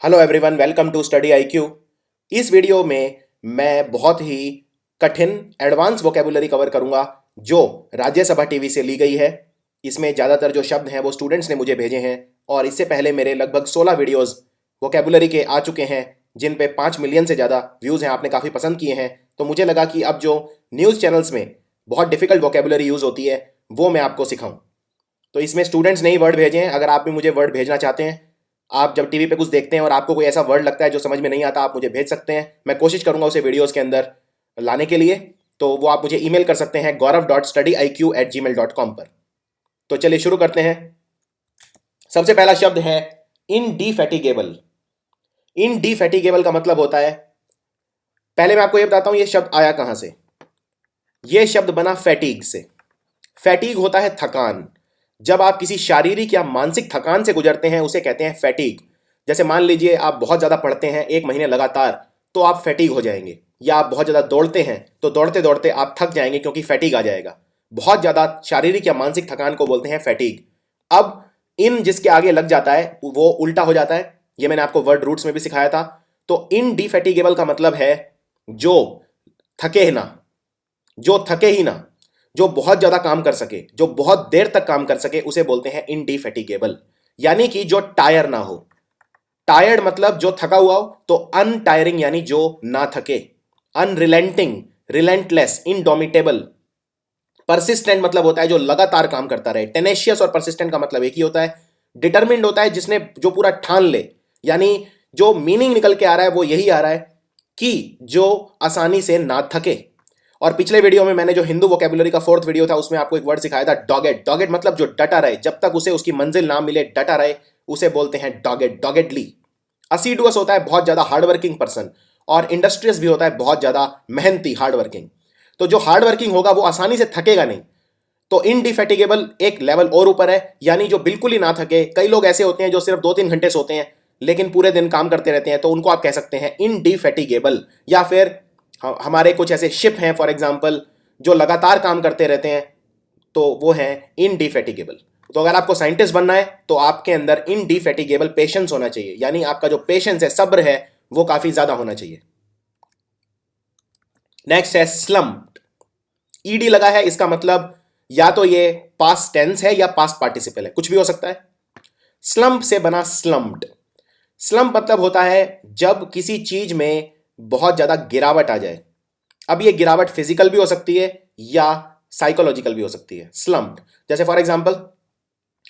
Hello everyone, welcome to Study IQ. इस वीडियो में मैं बहुत ही कठिन एडवांस वोकेबुलरी कवर करूंगा जो राज्यसभा टीवी से ली गई है। इसमें ज़्यादातर जो शब्द हैं वो स्टूडेंट्स ने मुझे भेजे हैं और इससे पहले मेरे लगभग 16 वीडियोस वोकेबुलरी के आ चुके हैं जिन पे 5 मिलियन से ज़्यादा व्यूज़ हैं, आपने काफ़ी पसंद किए हैं। तो मुझे लगा कि अब जो न्यूज़ चैनल्स में बहुत डिफ़िकल्ट वोकेबुलरी यूज़ होती है वो मैं आपको सिखाऊँ। तो इसमें स्टूडेंट्स ने ही वर्ड भेजे हैं। अगर आप भी मुझे वर्ड भेजना चाहते हैं, आप जब टीवी पे कुछ देखते हैं और आपको कोई ऐसा वर्ड लगता है जो समझ में नहीं आता, आप मुझे भेज सकते हैं। मैं कोशिश करूंगा उसे वीडियोस के अंदर लाने के लिए। तो वो आप मुझे ईमेल कर सकते हैं gaurav.studyiq@gmail.com पर। तो चलिए शुरू करते हैं। सबसे पहला शब्द है इनडिफैटिगेबल। इनडिफैटिगेबल का मतलब होता है, पहले मैं आपको ये बताता हूं ये शब्द आया कहां से। ये शब्द बना फैटीग से। फैटीग होता है थकान। जब आप किसी शारीरिक या मानसिक थकान से गुजरते हैं उसे कहते हैं फैटीग। जैसे मान लीजिए आप बहुत ज़्यादा पढ़ते हैं 1 महीने लगातार, तो आप फैटीग हो जाएंगे। या आप बहुत ज़्यादा दौड़ते हैं तो दौड़ते दौड़ते आप थक जाएंगे क्योंकि फैटीग आ जाएगा। बहुत ज़्यादा शारीरिक या मानसिक थकान को बोलते हैं फैटीग। अब इन जिसके आगे लग जाता है वो उल्टा हो जाता है। ये मैंने आपको वर्ड रूट्स में भी सिखाया था। तो इनडिफैटिगेबल का मतलब है जो थके ना, जो थके ही ना, जो बहुत ज्यादा काम कर सके, जो बहुत देर तक काम कर सके, उसे बोलते हैं इनडिफैटिगेबल। यानी कि जो टायर ना हो। टायर्ड मतलब जो थका हुआ हो, तो अनटायरिंग यानी जो ना थके। Unrelenting, relentless, indomitable. परसिस्टेंट मतलब होता है जो लगातार काम करता रहे। टेनेशियस और परसिस्टेंट का मतलब एक ही होता है। डिटरमिन्ड होता है जिसने जो पूरा ठान ले, यानी जो मीनिंग निकल के आ रहा है वो यही आ रहा है कि जो आसानी से ना थके। और पिछले वीडियो में मैंने जो हिंदू वोकेबुलरी का 4th वीडियो था उसमें आपको एक वर्ड सिखाया था डॉगेड। डॉगेड मतलब जो डटा रहे, जब तक उसे उसकी मंजिल ना मिले डटा रहे, उसे बोलते हैं डॉगेड, डॉगेडली। असीडुअस होता है बहुत ज्यादा हार्डवर्किंग पर्सन, और इंडस्ट्रियस भी होता है बहुत ज्यादा मेहनती, हार्डवर्किंग। तो जो हार्डवर्किंग होगा वो आसानी से थकेगा नहीं। तो इनडिफैटिगेबल एक लेवल और ऊपर है, यानी जो बिल्कुल ही ना थके। कई लोग ऐसे होते हैं जो सिर्फ 2-3 घंटे सोते हैं लेकिन पूरे दिन काम करते रहते हैं, तो उनको आप कह सकते हैं इनडिफैटिगेबल। या फिर हमारे कुछ ऐसे शिप हैं फॉर एग्जांपल जो लगातार काम करते रहते हैं, तो वो हैं इनडिफैटिगेबल। तो अगर आपको साइंटिस्ट बनना है तो आपके अंदर इनडिफैटिगेबल पेशेंस होना चाहिए, यानी आपका जो पेशेंस है, सब्र है, वो काफी ज्यादा होना चाहिए। नेक्स्ट है स्लम्प्ड। ईडी लगा है, इसका मतलब या तो ये पास्ट टेंस है या पास्ट पार्टिसिपल है, कुछ भी हो सकता है। स्लम्प से बना स्लम्प्ड। स्लम्प मतलब होता है जब किसी चीज में बहुत ज्यादा गिरावट आ जाए। अब ये गिरावट फिजिकल भी हो सकती है या साइकोलॉजिकल भी हो सकती है। स्लम्प्ड जैसे फॉर एग्जांपल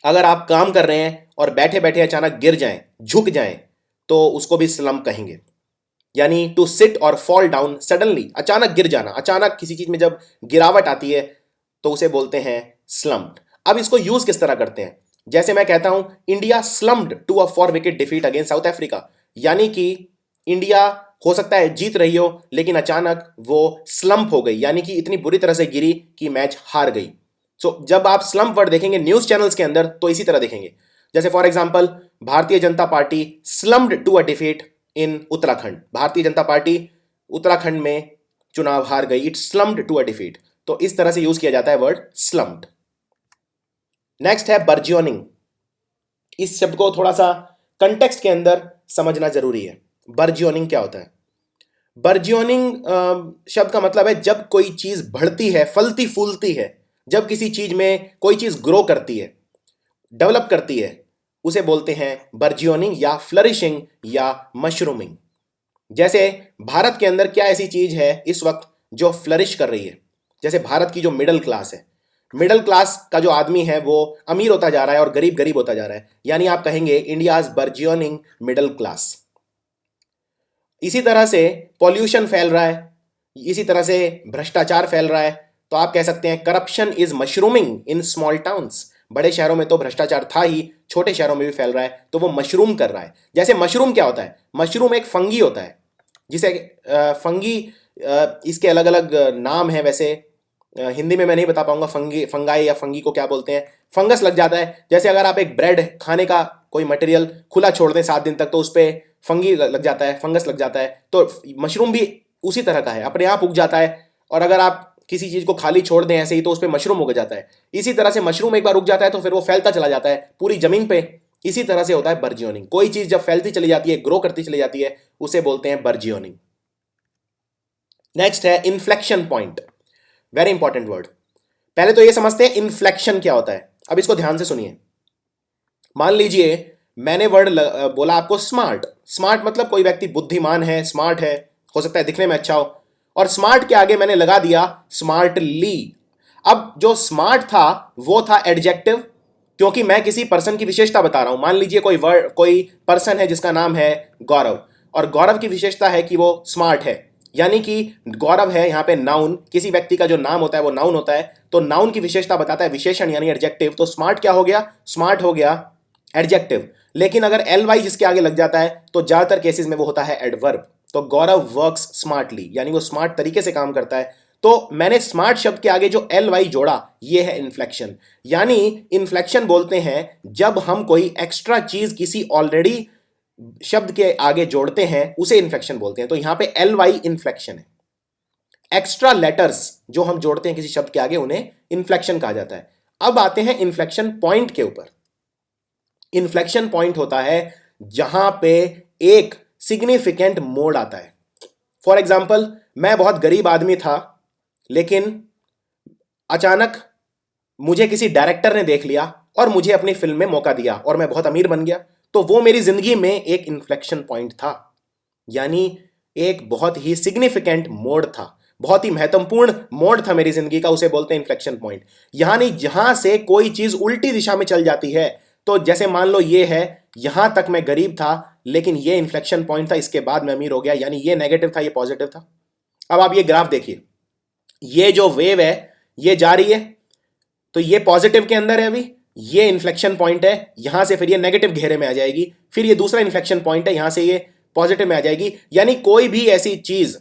अगर आप काम कर रहे हैं और बैठे बैठे अचानक गिर जाएं, झुक जाएं, तो उसको भी स्लम्प कहेंगे। यानी टू सिट और फॉल डाउन सडनली, अचानक गिर जाना, अचानक किसी चीज में जब गिरावट आती है तो उसे बोलते हैं स्लम्प्ड। अब इसको यूज किस तरह करते हैं, जैसे मैं कहता हूं India slumped to a 4 wicket defeat against South Africa. यानी कि इंडिया हो सकता है जीत रही हो लेकिन अचानक वो स्लंप हो गई, यानी कि इतनी बुरी तरह से गिरी कि मैच हार गई। सो जब आप स्लंप वर्ड देखेंगे न्यूज चैनल्स के अंदर तो इसी तरह देखेंगे। जैसे for example Bharatiya Janata Party slumped to a defeat in Uttarakhand. Bharatiya Janata Party Uttarakhand में चुनाव हार गई, it slumped to a defeat. तो इस तरह से यूज किया जाता है वर्ड स्लम्प्ड। नेक्स्ट है बर्जियोनिंग। इस शब्द को थोड़ा सा कंटेक्स्ट के अंदर समझना जरूरी है। बर्जियोनिंग क्या होता है? बर्जियोनिंग शब्द का मतलब है जब कोई चीज बढ़ती है, फलती फूलती है, जब किसी चीज में कोई चीज ग्रो करती है, डेवलप करती है, उसे बोलते हैं बर्जियोनिंग या फ्लरिशिंग या मशरूमिंग। जैसे भारत के अंदर क्या ऐसी चीज है इस वक्त जो फ्लरिश कर रही है? जैसे भारत की जो मिडिल क्लास है, मिडिल क्लास का जो आदमी है वो अमीर होता जा रहा है और गरीब गरीब होता जा रहा है, यानी आप कहेंगे इंडियाज बर्जियोनिंग मिडिल क्लास। इसी तरह से पॉल्यूशन फैल रहा है, इसी तरह से भ्रष्टाचार फैल रहा है, तो आप कह सकते हैं corruption is mushrooming in small towns. बड़े शहरों में तो भ्रष्टाचार था ही, छोटे शहरों में भी फैल रहा है, तो वो मशरूम कर रहा है। जैसे मशरूम क्या होता है? मशरूम एक फंगी होता है, जिसे फंगी, इसके अलग अलग नाम है वैसे। हिंदी में मैं नहीं बता पाऊंगा फंगी, फंगाई या फंगी को क्या बोलते हैं। फंगस लग जाता है, जैसे अगर आप एक ब्रेड खाने का कोई मटेरियल खुला छोड़ दें 7 दिन तक तो उस पर फंगी लग जाता है, फंगस लग जाता है। तो मशरूम भी उसी तरह का है, अपने आप उग जाता है। और अगर आप किसी चीज को खाली छोड़ दें ऐसे ही तो उस पर मशरूम उग जाता है। इसी तरह से मशरूम एक बार उग जाता है तो फिर वो फैलता चला जाता है पूरी जमीन पे। इसी तरह से होता है बर्जियोनिंग। कोई चीज जब फैलती चली जाती है, ग्रो करती चली जाती है, उसे बोलते हैं बर्जियोनिंग। नेक्स्ट है inflection point, very important word. पहले तो ये समझते हैं इन्फ्लेक्शन क्या होता है। अब इसको ध्यान से सुनिए। मान लीजिए मैंने वर्ड बोला आपको स्मार्ट। स्मार्ट मतलब कोई व्यक्ति बुद्धिमान है, स्मार्ट है, हो सकता है दिखने में अच्छा हो, और स्मार्ट के आगे मैंने लगा दिया स्मार्टली। अब जो स्मार्ट था वो था एडजेक्टिव, क्योंकि मैं किसी पर्सन की विशेषता बता रहा हूं। मान लीजिए कोई पर्सन है जिसका नाम है गौरव, और गौरव की विशेषता है कि वो स्मार्ट है, यानी कि गौरव है यहाँ पे नाउन। किसी व्यक्ति का जो नाम होता है वो नाउन होता है, तो नाउन की विशेषता बताता है विशेषण यानी एडजेक्टिव। तो स्मार्ट क्या हो गया? स्मार्ट हो गया एडजेक्टिव। लेकिन अगर एल वाई जिसके आगे लग जाता है तो ज्यादातर केसेस में वो होता है एडवर्ब। तो गौरव वर्क्स स्मार्टली, यानी वो स्मार्ट तरीके से काम करता है। तो मैंने स्मार्ट शब्द के आगे जो एल वाई जोड़ा, ये है इन्फ्लेक्शन। यानी इन्फ्लेक्शन बोलते हैं जब हम कोई एक्स्ट्रा चीज किसी ऑलरेडी शब्द के आगे जोड़ते हैं, उसे इन्फ्लेक्शन बोलते हैं। तो यहां पे एल वाई इन्फ्लेक्शन है। एक्स्ट्रा लेटर्स जो हम जोड़ते हैं किसी शब्द के आगे, उन्हें इन्फ्लेक्शन कहा जाता है। अब आते हैं इन्फ्लेक्शन पॉइंट के ऊपर। इन्फ्लेक्शन पॉइंट होता है जहां पे एक सिग्निफिकेंट मोड आता है। फॉर एग्जाम्पल, मैं बहुत गरीब आदमी था, लेकिन अचानक मुझे किसी डायरेक्टर ने देख लिया और मुझे अपनी फिल्म में मौका दिया और मैं बहुत अमीर बन गया। तो वो मेरी जिंदगी में एक इन्फ्लेक्शन पॉइंट था, यानी एक बहुत ही सिग्निफिकेंट मोड था, बहुत ही महत्वपूर्ण मोड था मेरी जिंदगी का, उसे बोलते हैं इन्फ्लेक्शन पॉइंट। यानी जहां से कोई चीज उल्टी दिशा में चल जाती है। तो जैसे मान लो ये है, यहां तक मैं गरीब था लेकिन ये इन्फ्लेक्शन पॉइंट था, इसके बाद मैं अमीर हो गया, यानी ये नेगेटिव था, ये पॉजिटिव था। अब आप ये ग्राफ देखिए, ये जो वेव है ये जा रही है, तो ये पॉजिटिव के अंदर है अभी, ये इन्फ्लेक्शन पॉइंट है, यहां से फिर ये नेगेटिव घेरे में आ जाएगी, फिर ये दूसरा इन्फ्लेक्शन पॉइंट है, यहां से ये पॉजिटिव में आ जाएगी। यानी कोई भी ऐसी चीज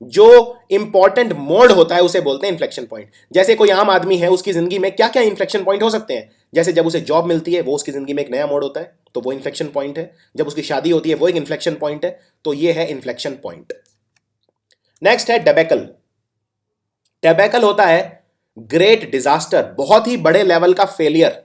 जो इंपॉर्टेंट मोड होता है उसे बोलते हैं इन्फ्लेक्शन पॉइंट। जैसे कोई आम आदमी है, उसकी जिंदगी में क्या क्या इन्फ्लेक्शन पॉइंट हो सकते हैं। जैसे जब उसे जॉब मिलती है, वो उसकी जिंदगी में एक नया मोड होता है, तो वो इन्फ्लेक्शन पॉइंट है। जब उसकी शादी होती है, वो एक इन्फ्लेक्शन पॉइंट है। तो ये है इन्फ्लेक्शन पॉइंट। नेक्स्ट है डेबेकल। डेबेकल होता है ग्रेट डिजास्टर, बहुत ही बड़े लेवल का फेलियर।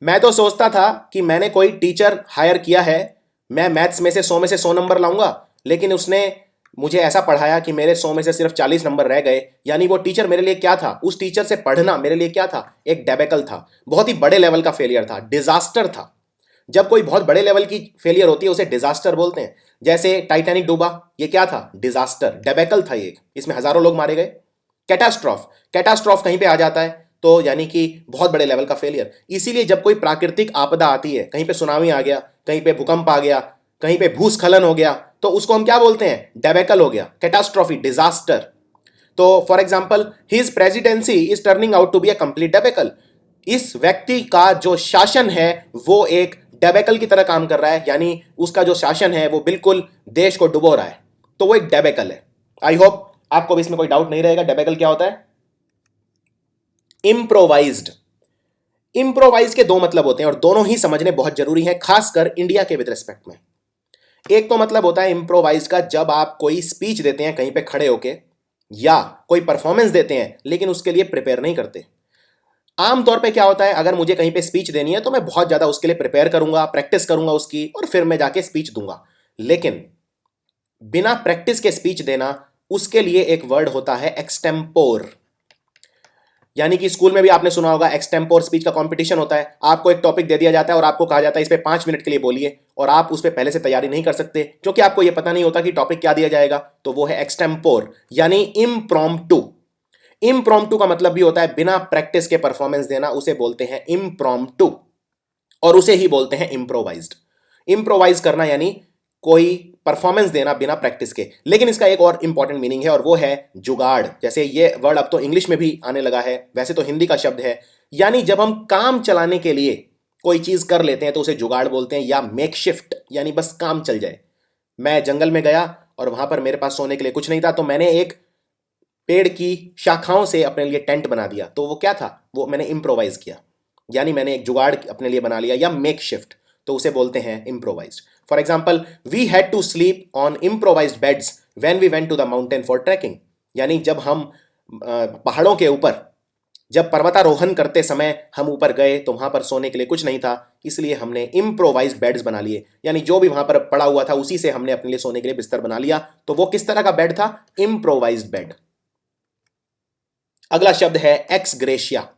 मैं तो सोचता था कि मैंने कोई टीचर हायर किया है, मैं मैथ्स में से 100 में से 100 नंबर लाऊंगा, लेकिन उसने मुझे ऐसा पढ़ाया कि मेरे 100 में से सिर्फ 40 नंबर रह गए। यानी वो टीचर मेरे लिए क्या था? उस टीचर से पढ़ना मेरे लिए क्या था? एक डेबेकल था, बहुत ही बड़े लेवल का फेलियर था, डिजास्टर था। जब कोई बहुत बड़े लेवल की फेलियर होती है उसे डिजास्टर बोलते हैं। जैसे टाइटैनिक डूबा, ये क्या था? डिजास्टर, डेबेकल था ये, इसमें हजारों लोग मारे गए। कैटास्ट्रॉफ, कैटास्ट्रॉफ कहीं पे आ जाता है तो यानी कि बहुत बड़े लेवल का फेलियर। इसीलिए जब कोई प्राकृतिक आपदा आती है, कहीं पे सुनामी आ गया, कहीं पे भूकंप आ गया, कहीं पे भूस्खलन हो गया, तो उसको हम क्या बोलते हैं? डेबेकल हो गया, कैटास्ट्रॉफी, डिजास्टर। तो for example, his presidency is turning out to be a complete debacle. इस व्यक्ति का जो शासन है वो एक डेबेकल की तरह काम कर रहा है, यानी उसका जो शासन है वो बिल्कुल देश को डुबो रहा है, तो वो एक डेबेकल है। आई होप आपको भी इसमें कोई डाउट नहीं रहेगा। डेबेकल क्या होता है? इम्प्रोवाइज्ड। इम्प्रोवाइज के दो मतलब होते हैं और दोनों ही समझने बहुत जरूरी हैं, खासकर इंडिया के विद रिस्पेक्ट में। एक तो मतलब होता है इम्प्रोवाइज का, जब आप कोई स्पीच देते हैं कहीं पे खड़े होके, या कोई परफॉर्मेंस देते हैं लेकिन उसके लिए प्रिपेयर नहीं करते। आमतौर पे क्या होता है, अगर मुझे कहीं पे स्पीच देनी है तो मैं बहुत ज्यादा उसके लिए प्रिपेयर करूंगा, प्रैक्टिस करूंगा उसकी, और फिर मैं जाके स्पीच दूंगा। लेकिन बिना प्रैक्टिस के स्पीच देना, उसके लिए एक वर्ड होता है एक्सटेम्पोर। यानी कि स्कूल में भी आपने सुना होगा, एक्सटेम्पोर स्पीच का कंपटीशन होता है। आपको एक टॉपिक दे दिया जाता है और आपको कहा जाता है इस पे 5 मिनट के लिए बोलिए, और आप उस पर पहले से तैयारी नहीं कर सकते क्योंकि आपको यह पता नहीं होता कि टॉपिक क्या दिया जाएगा। तो वो है एक्सटेम्पोर, यानी इम्प्रॉम्प्टू। इम्प्रॉम्प्टू का मतलब भी होता है बिना प्रैक्टिस के परफॉर्मेंस देना, उसे बोलते हैं इम्प्रॉम्प्टू, और उसे ही बोलते हैं इम्प्रोवाइज्ड। इम्प्रोवाइज करना यानी कोई परफॉर्मेंस देना बिना प्रैक्टिस के। लेकिन इसका एक और इंपॉर्टेंट मीनिंग है और वो है जुगाड़। जैसे ये वर्ड अब तो इंग्लिश में भी आने लगा है, वैसे तो हिंदी का शब्द है। यानी जब हम काम चलाने के लिए कोई चीज कर लेते हैं तो उसे जुगाड़ बोलते हैं, या मेक शिफ्ट, यानी बस काम चल जाए। मैं जंगल में गया और वहां पर मेरे पास सोने के लिए कुछ नहीं था, तो मैंने एक पेड़ की शाखाओं से अपने लिए टेंट बना दिया। तो वो क्या था? वो मैंने इम्प्रोवाइज किया, यानी मैंने एक जुगाड़ अपने लिए बना लिया, या मेक शिफ्ट, तो उसे बोलते हैं improvised. For example, we had to sleep on improvised beds when we went to the mountain for trekking. यानी जब हम पहाड़ों के ऊपर, जब पर्वतारोहण करते समय हम ऊपर गए तो वहां पर सोने के लिए कुछ नहीं था, इसलिए हमने इम्प्रोवाइज बेड्स बना लिए, यानी जो भी वहां पर पड़ा हुआ था उसी से हमने अपने लिए सोने के लिए बिस्तर बना लिया। तो वो किस तरह का बेड था? Improvise bed. अगला शब्द है एक्स ग्रेशिया।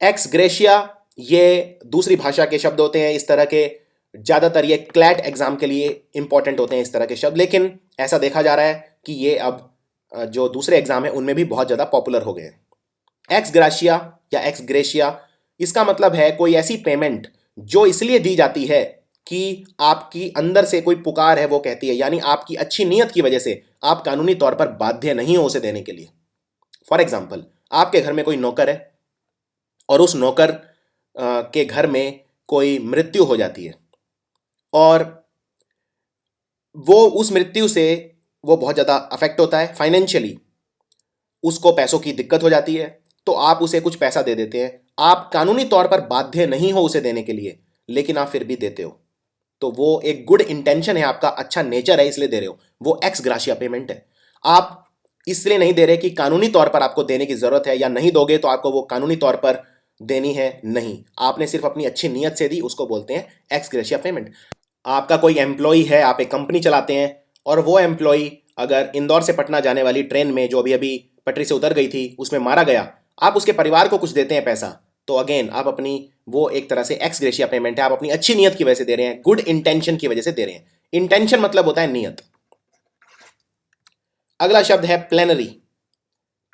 एक्स ग्रेशिया ये दूसरी भाषा के शब्द होते हैं इस तरह के, ज्यादातर ये क्लैट एग्जाम के लिए इंपॉर्टेंट होते हैं इस तरह के शब्द, लेकिन ऐसा देखा जा रहा है कि ये अब जो दूसरे एग्जाम है उनमें भी बहुत ज्यादा पॉपुलर हो गए हैं। एक्स ग्राशिया या एक्स ग्रेशिया, इसका मतलब है कोई ऐसी पेमेंट जो इसलिए दी जाती है कि आपकी अंदर से कोई पुकार है वो कहती है, यानी आपकी अच्छी नीयत की वजह से आप कानूनी तौर पर बाध्य नहीं हो उसे देने के लिए। फॉर एग्जाम्पल, आपके घर में कोई नौकर है और उस नौकर के घर में कोई मृत्यु हो जाती है और वो उस मृत्यु से वो बहुत ज़्यादा अफेक्ट होता है फाइनेंशियली, उसको पैसों की दिक्कत हो जाती है, तो आप उसे कुछ पैसा दे देते हैं। आप कानूनी तौर पर बाध्य नहीं हो उसे देने के लिए, लेकिन आप फिर भी देते हो, तो वो एक गुड इंटेंशन है, आपका अच्छा नेचर है इसलिए दे रहे हो, वो एक्स ग्राशिया पेमेंट है। आप इसलिए नहीं दे रहे कि कानूनी तौर पर आपको देने की जरूरत है, या नहीं दोगे तो आपको वो कानूनी तौर पर देनी है, नहीं, आपने सिर्फ अपनी अच्छी नीयत से दी, उसको बोलते हैं एक्स ग्रेशिया पेमेंट। आपका कोई एम्प्लॉय है, आप एक कंपनी चलाते हैं और वो एम्प्लॉय अगर इंदौर से पटना जाने वाली ट्रेन में जो अभी अभी पटरी से उतर गई थी उसमें मारा गया, आप उसके परिवार को कुछ देते हैं पैसा, तो अगेन आप अपनी, वो एक तरह से एक्स ग्रेशिया पेमेंट है, आप अपनी अच्छी नीयत की वजह से दे रहे हैं, गुड इंटेंशन की वजह से दे रहे हैं। इंटेंशन मतलब होता है नीयत। अगला शब्द है प्लेनरी।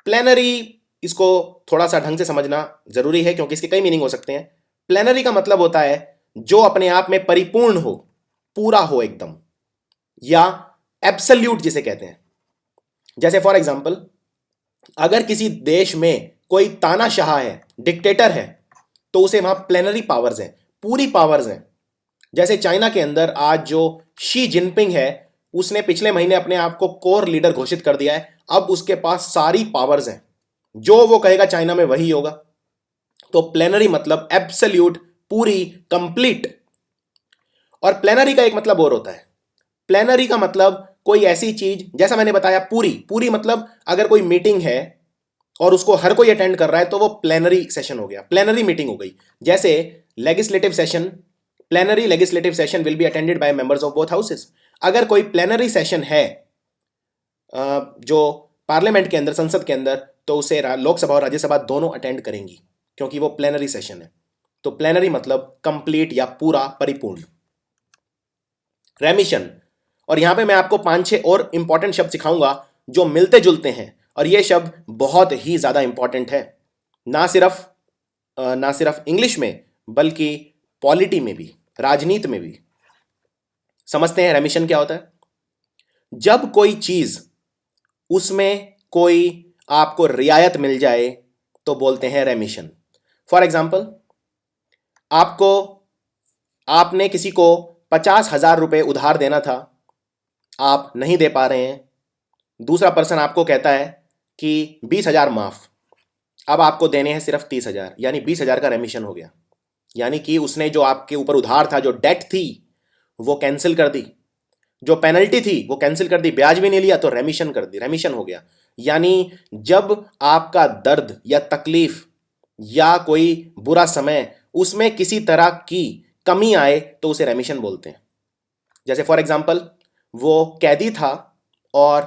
प्लेनरी, इसको थोड़ा सा ढंग से समझना जरूरी है क्योंकि इसके कई मीनिंग हो सकते हैं। प्लेनरी का मतलब होता है जो अपने आप में परिपूर्ण हो, पूरा हो एकदम, या एब्सल्यूट जिसे कहते हैं। जैसे फॉर एग्जांपल, अगर किसी देश में कोई तानाशाह है, डिक्टेटर है, तो उसे वहां प्लेनरी पावर्स हैं, पूरी पावर्स हैं। जैसे चाइना के अंदर आज जो शी जिनपिंग है, उसने पिछले महीने अपने आप को कोर लीडर घोषित कर दिया है, अब उसके पास सारी पावर्स हैं, जो वो कहेगा चाइना में वही होगा। तो प्लेनरी मतलब एब्सल्यूट, पूरी, कंप्लीट। और प्लेनरी का एक मतलब और होता है, प्लेनरी का मतलब कोई ऐसी चीज, जैसा मैंने बताया पूरी, पूरी मतलब अगर कोई मीटिंग है और उसको हर कोई अटेंड कर रहा है तो वो प्लेनरी सेशन हो गया, प्लेनरी मीटिंग हो गई। जैसे legislative session, plenary legislative session will be attended by members of both houses. अगर कोई प्लेनरी सेशन है जो पार्लियामेंट के अंदर, संसद के अंदर, तो उसे लोकसभा और राज्यसभा दोनों अटेंड करेंगी क्योंकि वो प्लेनरी सेशन है। तो प्लेनरी मतलब कंप्लीट या पूरा, परिपूर्ण। रेमिशन, और यहां पे मैं आपको 5-6 और इंपॉर्टेंट शब्द सिखाऊंगा जो मिलते जुलते हैं, और ये शब्द बहुत ही ज्यादा इंपॉर्टेंट है, ना सिर्फ इंग्लिश में बल्कि पॉलिटी में भी, राजनीति में भी। समझते हैं रेमिशन क्या होता है। जब कोई चीज, उसमें कोई आपको रियायत मिल जाए तो बोलते हैं रेमिशन। फॉर एग्जाम्पल, आपको, आपने किसी को 50,000 रुपये उधार देना था, आप नहीं दे पा रहे हैं, दूसरा पर्सन आपको कहता है कि 20,000 माफ, अब आपको देने हैं सिर्फ 30,000, यानी 20,000 का रेमिशन हो गया। यानी कि उसने जो आपके ऊपर उधार था, जो डेट थी, वो कैंसिल कर दी, जो पेनल्टी थी वो कैंसिल कर दी, ब्याज भी नहीं लिया, तो रेमिशन कर दी, रेमिशन हो गया। यानी जब आपका दर्द या तकलीफ या कोई बुरा समय, उसमें किसी तरह की कमी आए तो उसे रेमिशन बोलते हैं। जैसे फॉर एग्जाम्पल, वो कैदी था और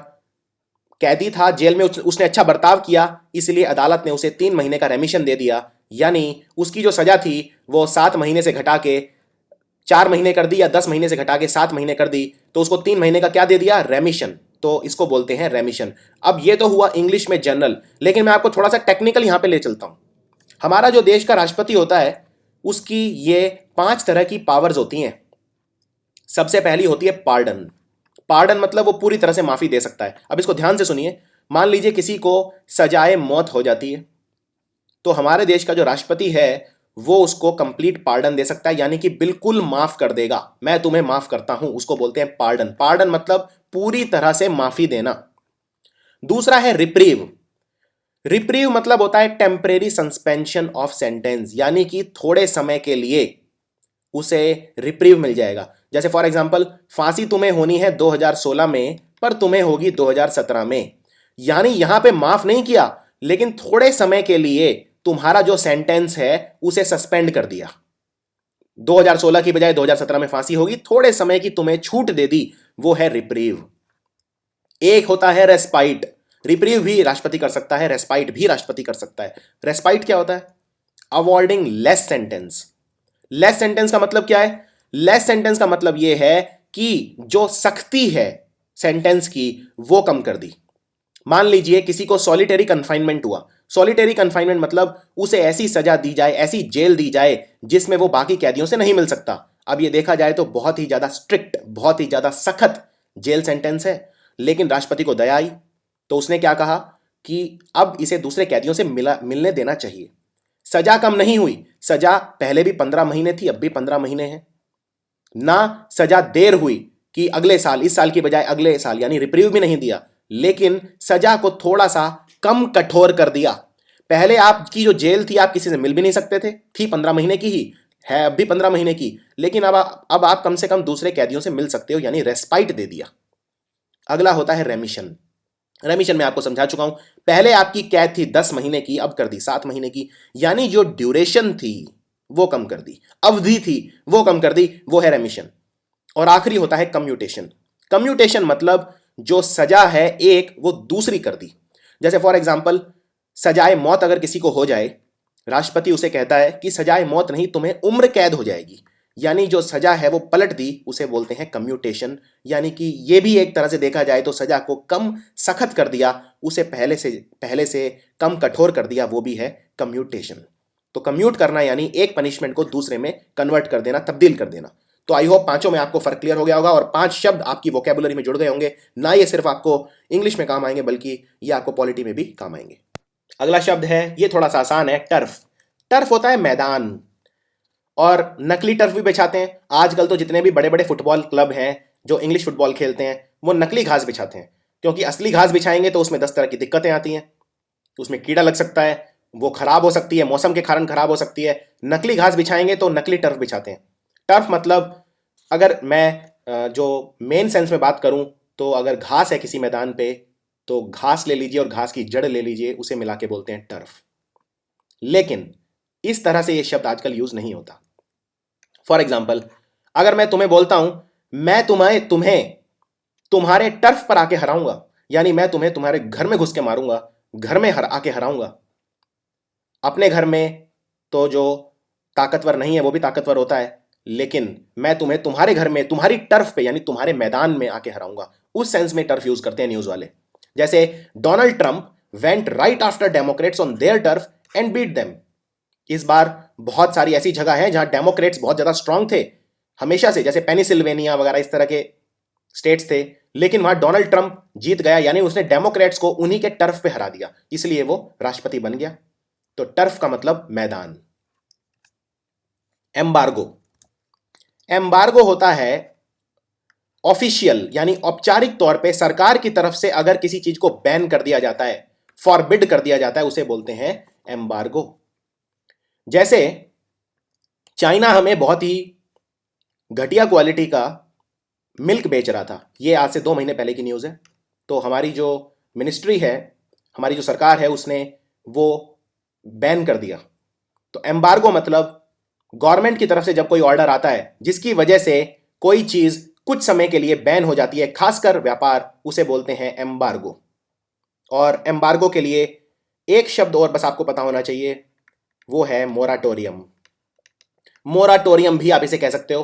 कैदी था जेल में, उसने अच्छा बर्ताव किया, इसलिए अदालत ने उसे 3 महीने का रेमिशन दे दिया, यानी उसकी जो सजा थी वो 7 महीने से घटा के 4 महीने कर दी, या 10 महीने से घटा के 7 महीने कर दी, तो उसको 3 महीने का क्या दे दिया? रेमिशन। तो इसको बोलते हैं रेमिशन। अब ये तो हुआ इंग्लिश में जनरल, लेकिन मैं आपको थोड़ा सा टेक्निकल यहां पे ले चलता हूं। हमारा जो देश का राष्ट्रपति होता है, उसकी ये 5 तरह की पावर्स होती हैं। सबसे पहली होती है पार्डन। पार्डन मतलब वो पूरी तरह से माफी दे सकता है। अब इसको ध्यान से सुनिए। मान लीजिए किसी को सजाए मौत हो जाती है, तो हमारे देश का जो राष्ट्रपति है वो उसको कंप्लीट पार्डन दे सकता है, यानी कि बिल्कुल माफ कर देगा, मैं तुम्हें माफ करता हूं, उसको बोलते हैं पार्डन। पार्डन मतलब पूरी तरह से माफी देना। दूसरा है रिप्रीव। रिप्रीव मतलब होता है टेम्परेरी सस्पेंशन ऑफ सेंटेंस, यानी कि थोड़े समय के लिए उसे रिप्रीव मिल जाएगा। जैसे फॉर एग्जांपल, फांसी तुम्हें होनी है 2016 में, पर तुम्हें होगी 2017 में, यानी यहां पे माफ नहीं किया, लेकिन थोड़े समय के लिए तुम्हारा जो सेंटेंस है उसे सस्पेंड कर दिया। 2016 की बजाय 2017 में फांसी होगी, थोड़े समय की तुम्हें छूट दे दी, वो है रिप्रीव। एक होता है रेस्पाइट। रिप्रीव भी राष्ट्रपति कर सकता है, रेस्पाइट भी राष्ट्रपति कर सकता है। रेस्पाइट क्या होता है? Awarding less sentence. Less sentence का मतलब क्या है? लेस सेंटेंस का मतलब यह है कि जो सख्ती है सेंटेंस की वो कम कर दी। मान लीजिए किसी को सॉलिटरी कन्फाइनमेंट हुआ। सॉलिटरी कन्फाइनमेंट मतलब उसे ऐसी सजा दी जाए, ऐसी जेल दी जाए जिसमें वो बाकी कैदियों से नहीं मिल सकता। अब ये देखा जाए तो बहुत ही ज्यादा स्ट्रिक्ट, बहुत ही ज्यादा सख्त जेल सेंटेंस है, लेकिन राष्ट्रपति को दया आई तो उसने क्या कहा कि अब इसे दूसरे कैदियों से मिलने देना चाहिए। सजा कम नहीं हुई, सजा पहले भी 15 महीने थी, अब भी 15 महीने है ना। सजा देर हुई कि अगले साल, इस साल की बजाय अगले साल, यानी रिप्रीव भी नहीं दिया, लेकिन सजा को थोड़ा सा कम कठोर कर दिया। पहले आपकी जो जेल थी आप किसी से मिल भी नहीं सकते थे, थी 15 महीने की ही है, अब भी 15 महीने की, लेकिन अब आप कम से कम दूसरे कैदियों से मिल सकते हो, यानी रेस्पाइट दे दिया। अगला होता है रेमिशन। रेमिशन में आपको समझा चुका हूं। पहले आपकी कैद थी 10 महीने की, अब कर दी 7 महीने की, यानी जो ड्यूरेशन थी वो कम कर दी, अवधि थी वो कम कर दी, वो है रेमिशन। और आखिरी होता है कम्यूटेशन। कम्यूटेशन मतलब जो सजा है एक, वो दूसरी कर दी। जैसे फॉर एग्जाम्पल, सजाए मौत अगर किसी को हो जाए, राष्ट्रपति उसे कहता है कि सजाए मौत नहीं, तुम्हें उम्र कैद हो जाएगी, यानी जो सजा है वो पलट दी, उसे बोलते हैं कम्यूटेशन। यानी कि ये भी एक तरह से देखा जाए तो सजा को कम सख्त कर दिया, उसे पहले से कम कठोर कर दिया, वो भी है कम्यूटेशन। तो कम्यूट करना यानी एक पनिशमेंट को दूसरे में कन्वर्ट कर देना, तब्दील कर देना। तो आई होप पांचों में आपको फर्क क्लियर हो गया होगा और 5 शब्द आपकी वोकेबुलरी में जुड़ गए होंगे। ना ये सिर्फ आपको इंग्लिश में काम आएंगे, बल्कि ये आपको पॉलिटी में भी काम आएंगे। अगला शब्द है, ये थोड़ा सा आसान है, टर्फ। टर्फ होता है मैदान, और नकली टर्फ भी बिछाते हैं। आजकल तो जितने भी बड़े बड़े फुटबॉल क्लब हैं जो इंग्लिश फुटबॉल खेलते हैं, वो नकली घास बिछाते हैं, क्योंकि असली घास बिछाएंगे तो उसमें 10 तरह की दिक्कतें आती हैं। उसमें कीड़ा लग सकता है, वो खराब हो सकती है, मौसम के कारण खराब हो सकती है। नकली घास बिछाएंगे तो नकली टर्फ बिछाते हैं। टर्फ मतलब, अगर मैं जो मेन सेंस में बात करूं, तो अगर घास है किसी मैदान पे, तो घास ले लीजिए और घास की जड़ ले लीजिए, उसे मिला के बोलते हैं टर्फ। लेकिन इस तरह से ये शब्द आजकल यूज नहीं होता। फॉर एग्जाम्पल, अगर मैं तुम्हें बोलता हूं मैं तुम्हें तुम्हें तुम्हारे टर्फ पर आके हराऊंगा, यानी मैं तुम्हें तुम्हारे घर में घुस के मारूंगा, घर में आके हराऊंगा। अपने घर में तो जो ताकतवर नहीं है वो भी ताकतवर होता है, लेकिन मैं तुम्हें तुम्हारे घर में, तुम्हारी टर्फ पे, यानी तुम्हारे मैदान में आके हराऊंगा, उस सेंस में टर्फ यूज करते हैं न्यूज वाले। जैसे Donald Trump went right after Democrats on their turf and beat them. इस बार बहुत सारी ऐसी जगह है जहां डेमोक्रेट्स बहुत ज्यादा स्ट्रांग थे हमेशा से, जैसे पेनिसिल्वेनिया वगैरह इस तरह के स्टेट्स थे, लेकिन वहां डोनाल्ड ट्रंप जीत गया, यानी उसने डेमोक्रेट्स को उन्हीं के टर्फ पे हरा दिया, इसलिए वो राष्ट्रपति बन गया। तो टर्फ का मतलब मैदान। एम्बार्गो। एम्बार्गो होता है ऑफिशियल, यानी औपचारिक तौर पे सरकार की तरफ से अगर किसी चीज को बैन कर दिया जाता है, फॉरबिड कर दिया जाता है, उसे बोलते हैं एम्बार्गो। जैसे चाइना हमें बहुत ही घटिया क्वालिटी का मिल्क बेच रहा था, ये आज से 2 महीने पहले की न्यूज़ है। तो हमारी जो मिनिस्ट्री है, हमारी जो सरकार है, उसने वो बैन कर दिया। तो एम्बार्गो मतलब गवर्नमेंट की तरफ से जब कोई ऑर्डर आता है जिसकी वजह से कोई चीज कुछ समय के लिए बैन हो जाती है, खासकर व्यापार, उसे बोलते हैं एम्बार्गो। और एम्बार्गो के लिए एक शब्द और बस आपको पता होना चाहिए, वो है मोराटोरियम। मोराटोरियम भी आप इसे कह सकते हो,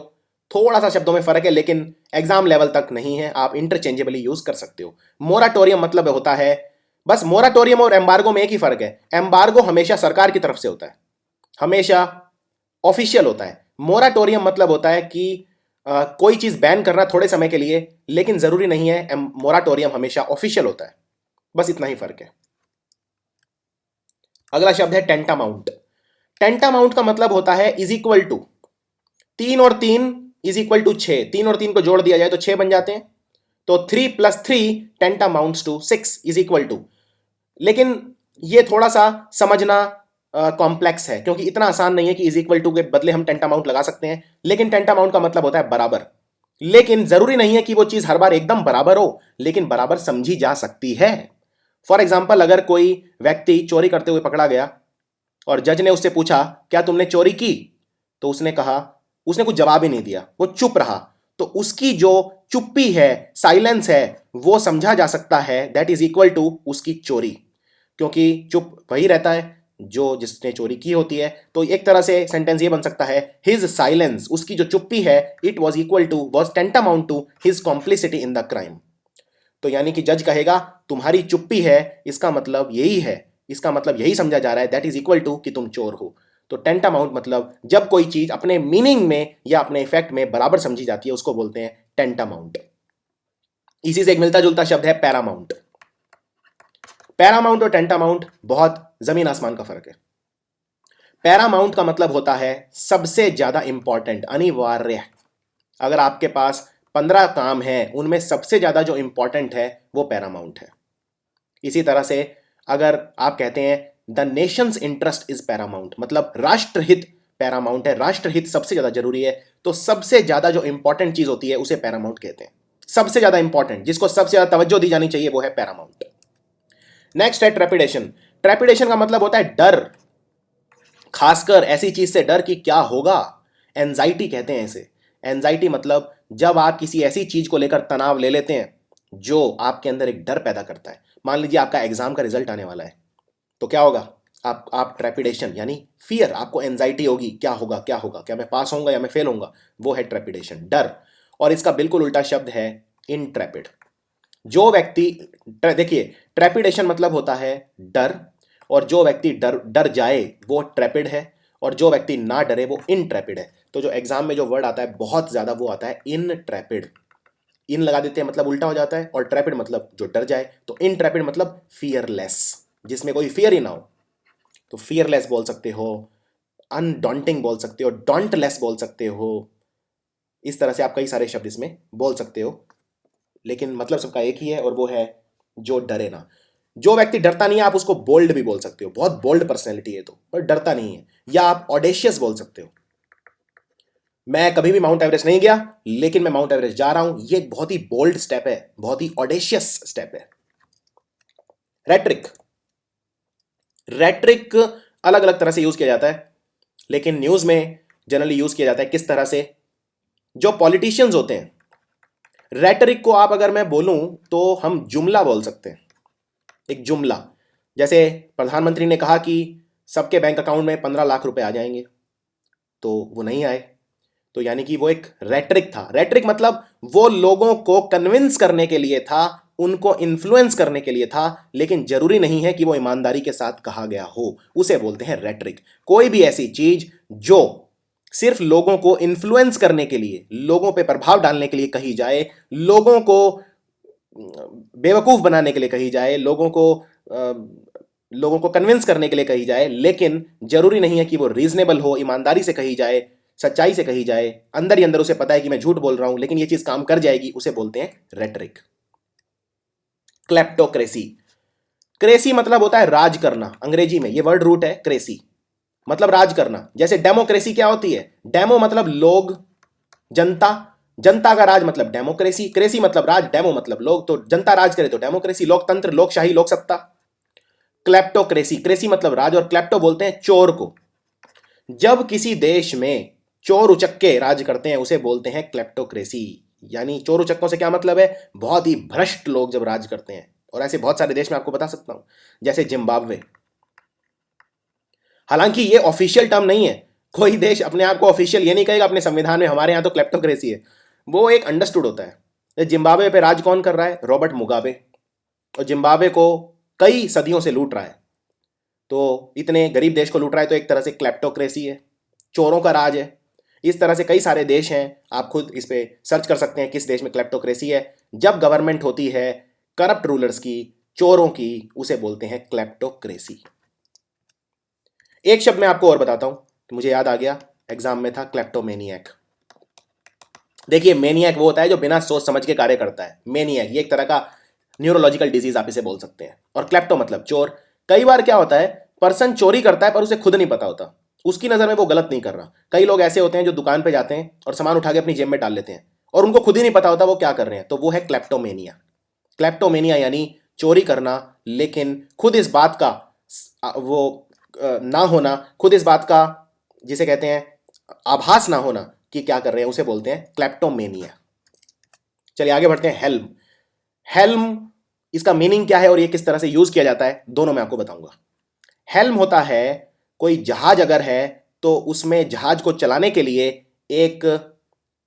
थोड़ा सा शब्दों में फर्क है, लेकिन एग्जाम लेवल तक नहीं है, आप इंटरचेंजेबली यूज कर सकते हो। मोराटोरियम मतलब होता है, बस मोराटोरियम और एम्बार्गो में एक ही फर्क है, एम्बार्गो हमेशा सरकार की तरफ से होता है, हमेशा ऑफिशियल होता है। मोराटोरियम मतलब होता है कि कोई चीज बैन करना थोड़े समय के लिए, लेकिन जरूरी नहीं है, मोराटोरियम हमेशा ऑफिशियल होता है, बस इतना ही फर्क है। अगला शब्द है टेंटामाउंट। टेंटामाउंट का मतलब होता है इज इक्वल टू, 3 और 3 इज इक्वल टू 6, 3 और 3 को जोड़ दिया जाए तो 6 बन जाते हैं, तो 3 + 3 टेंटामाउंट्स टू 6 इज इक्वल टू। लेकिन ये थोड़ा सा समझना कॉम्प्लेक्स है, क्योंकि इतना आसान नहीं है कि इज इक्वल टू के बदले हम टेंटामाउंट लगा सकते हैं, लेकिन टेंटामाउंट का मतलब होता है बराबर। लेकिन जरूरी नहीं है कि वो चीज हर बार एकदम बराबर हो, लेकिन बराबर समझी जा सकती है। फॉर एग्जाम्पल, अगर कोई व्यक्ति चोरी करते हुए पकड़ा गया और जज ने उससे पूछा क्या तुमने चोरी की, तो उसने कहा उसने कुछ जवाब ही नहीं दिया, वो चुप रहा, तो उसकी जो चुप्पी है, साइलेंस है, वो समझा जा सकता है दैट इज इक्वल टू उसकी चोरी, क्योंकि चुप वही रहता है जो जिसने चोरी की होती है। तो एक तरह से सेंटेंस ये बन सकता है, हिज साइलेंस, उसकी जो चुप्पी है, it was equal to, was tantamount to his complicity in the crime. तो यानी कि जज कहेगा तुम्हारी चुप्पी है, इसका मतलब यही है, इसका मतलब यही समझा जा रहा है दैट इज इक्वल टू कि तुम चोर हो। तो टेंटामाउंट मतलब जब कोई चीज अपने मीनिंग में या अपने इफेक्ट में बराबर समझी जाती है उसको बोलते हैं टेंटामाउंट। इसी से एक मिलता जुलता शब्द है पैरामाउंट। पैरामाउंट और टेंटामाउंट बहुत जमीन आसमान का फर्क है। पैरामाउंट का मतलब होता है सबसे ज्यादा इंपॉर्टेंट, अनिवार्य। अगर आपके पास 15 काम हैं, उनमें सबसे ज्यादा जो इंपॉर्टेंट है वो पैरामाउंट है। इसी तरह से अगर आप कहते हैं the Nations interest is Paramount, मतलब राष्ट्रहित पैरामाउंट है, राष्ट्रहित सबसे ज्यादा जरूरी है, तो सबसे ज्यादा जो इंपॉर्टेंट चीज होती है उसे पैरामाउंट कहते हैं। सबसे ज्यादा इंपॉर्टेंट, जिसको सबसे ज्यादा तवज्जो दी जानी चाहिए, वो है पैरामाउंट। नेक्स्ट है ट्रेपिडेशन। ट्रेपिडेशन का मतलब होता है डर, खासकर ऐसी चीज से डर कि क्या होगा। एंजाइटी कहते हैं इसे। एंजाइटी मतलब जब आप किसी ऐसी चीज को लेकर तनाव ले लेते हैं जो आपके अंदर एक डर पैदा करता है। मान लीजिए आपका एग्जाम का रिजल्ट आने वाला है, तो क्या होगा, आप ट्रेपिडेशन यानी फियर, आपको एंजाइटी होगी, क्या होगा क्या होगा, क्या मैं पास होऊंगा या मैं फेल होऊंगा, वो है ट्रेपिडेशन, डर। और इसका बिल्कुल उल्टा शब्द है इंट्रेपिड। जो व्यक्ति, देखिए ट्रेपिडेशन मतलब होता है डर, और जो व्यक्ति डर डर जाए वो ट्रेपिड है, और जो व्यक्ति ना डरे वो इनट्रेपिड है। तो जो एग्जाम में जो वर्ड आता है बहुत ज्यादा, वो आता है इनट्रेपिड। इन लगा देते हैं मतलब उल्टा हो जाता है, और ट्रेपिड मतलब जो डर जाए। तो इनट्रेपिड मतलब फियरलेस, जिसमें कोई फियर ही ना हो। तो फियरलेस बोल सकते हो, अनडॉन्टिंग बोल सकते हो, डॉन्टलेस बोल सकते हो। इस तरह से आप कई सारे शब्द इसमें बोल सकते हो, लेकिन मतलब सबका एक ही है, और वो है जो डरे ना। जो व्यक्ति डरता नहीं है आप उसको बोल्ड भी बोल सकते हो, बहुत बोल्ड पर्सनैलिटी है तो, पर डरता नहीं है। या आप ऑडेशियस बोल सकते हो, मैं कभी भी माउंट एवरेस्ट नहीं गया लेकिन मैं माउंट एवरेस्ट जा रहा हूं, ये एक बहुत ही बोल्ड स्टेप है, बहुत ही ऑडेशियस स्टेप है। रेट्रिक। रेट्रिक अलग अलग तरह से यूज किया जाता है, लेकिन न्यूज में जनरली यूज किया जाता है किस तरह से, जो पॉलिटिशियंस होते हैं, रेटरिक को आप अगर मैं बोलूं तो हम जुमला बोल सकते हैं। एक जुमला, जैसे प्रधानमंत्री ने कहा कि सबके बैंक अकाउंट में 15 लाख रुपए आ जाएंगे, तो वो नहीं आए, तो यानी कि वो एक रेटरिक था। रेटरिक मतलब वो लोगों को कन्विंस करने के लिए था, उनको इन्फ्लुएंस करने के लिए था, लेकिन जरूरी नहीं है कि वो ईमानदारी के साथ कहा गया हो, उसे बोलते हैं रेटरिक। कोई भी ऐसी चीज जो सिर्फ लोगों को इन्फ्लुएंस करने के लिए, लोगों पे प्रभाव डालने के लिए कही जाए, लोगों को बेवकूफ बनाने के लिए कही जाए, लोगों को कन्विंस करने के लिए कही जाए, लेकिन जरूरी नहीं है कि वो रीजनेबल हो, ईमानदारी से कही जाए, सच्चाई से कही जाए, अंदर ही अंदर उसे पता है कि मैं झूठ बोल रहा हूं लेकिन ये चीज काम कर जाएगी, उसे बोलते हैं रेटरिक। क्लेप्टोक्रेसी। क्रेसी मतलब होता है राज करना, अंग्रेजी में ये वर्ड रूट है क्रेसी, मतलब राज करना। जैसे डेमोक्रेसी क्या होती है, डेमो मतलब लोग, जनता, जनता का राज मतलब डेमोक्रेसी, क्रेसी मतलब राज, डेमो मतलब लोग, तो जनता राज करे तो डेमोक्रेसी, लोकतंत्र, लोकशाही, लोकसत्ता। क्लेप्टोक्रेसी, क्रेसी मतलब राज, और क्लेप्टो बोलते हैं चोर को। जब किसी देश में चोर उचक्के राज करते हैं उसे बोलते हैं क्लेप्टोक्रेसी। यानी चोर उचक्कों से क्या मतलब है, बहुत ही भ्रष्ट लोग जब राज करते हैं। और ऐसे बहुत सारे देश में आपको बता सकता हूं, जैसे जिम्बाब्वे। हालांकि ये ऑफिशियल टर्म नहीं है, कोई देश अपने आप को ऑफिशियल ये नहीं कहेगा अपने संविधान में हमारे यहां तो क्लेप्टोक्रेसी है, वो एक अंडरस्टूड होता है। जिम्बाब्वे पे राज कौन कर रहा है, रॉबर्ट मुगाबे, और जिम्बाब्वे को कई सदियों से लूट रहा है। तो इतने गरीब देश को लूट रहा है, तो एक तरह से क्लेप्टोक्रेसी है, चोरों का राज है। इस तरह से कई सारे देश हैं, आप खुद इस पे सर्च कर सकते हैं किस देश में क्लेप्टोक्रेसी है। जब गवर्नमेंट होती है करप्ट रूलर्स की, चोरों की, उसे बोलते हैं क्लेप्टोक्रेसी। एक शब्द मैं आपको और बताता हूं, तो मुझे याद आ गया, एग्जाम में था क्लेप्टोमेनियक। देखिए मेनियक वो होता है जो बिना सोच समझ के कार्य करता है, मेनियक ये एक तरह का न्यूरोलॉजिकल डिजीज आप इसे बोल सकते हैं। और क्लेप्टो मतलब चोर। कई बार क्या होता है, पर्सन चोरी करता है पर उसे खुद नहीं पता होता, उसकी नजर में वो गलत नहीं कर रहा। कई लोग ऐसे होते हैं जो दुकान पे जाते हैं और सामान उठा के अपनी जेब में डाल लेते हैं और उनको खुद ही नहीं पता होता वो क्या कर रहे हैं, तो वो है क्लेप्टोमेनिया। क्लेप्टोमेनिया यानी चोरी करना, लेकिन खुद इस बात का वो ना होना, खुद इस बात का जिसे कहते हैं आभास ना होना, कि क्या कर रहे हैं उसे बोलते हैं क्लेप्टोमेनिया। चलिए आगे बढ़ते हैं। हेल्म। हेल्म, इसका मीनिंग क्या है और ये किस तरह से यूज किया जाता है, दोनों मैं आपको बताऊंगा। हेल्म होता है, कोई जहाज अगर है तो उसमें जहाज को चलाने के लिए एक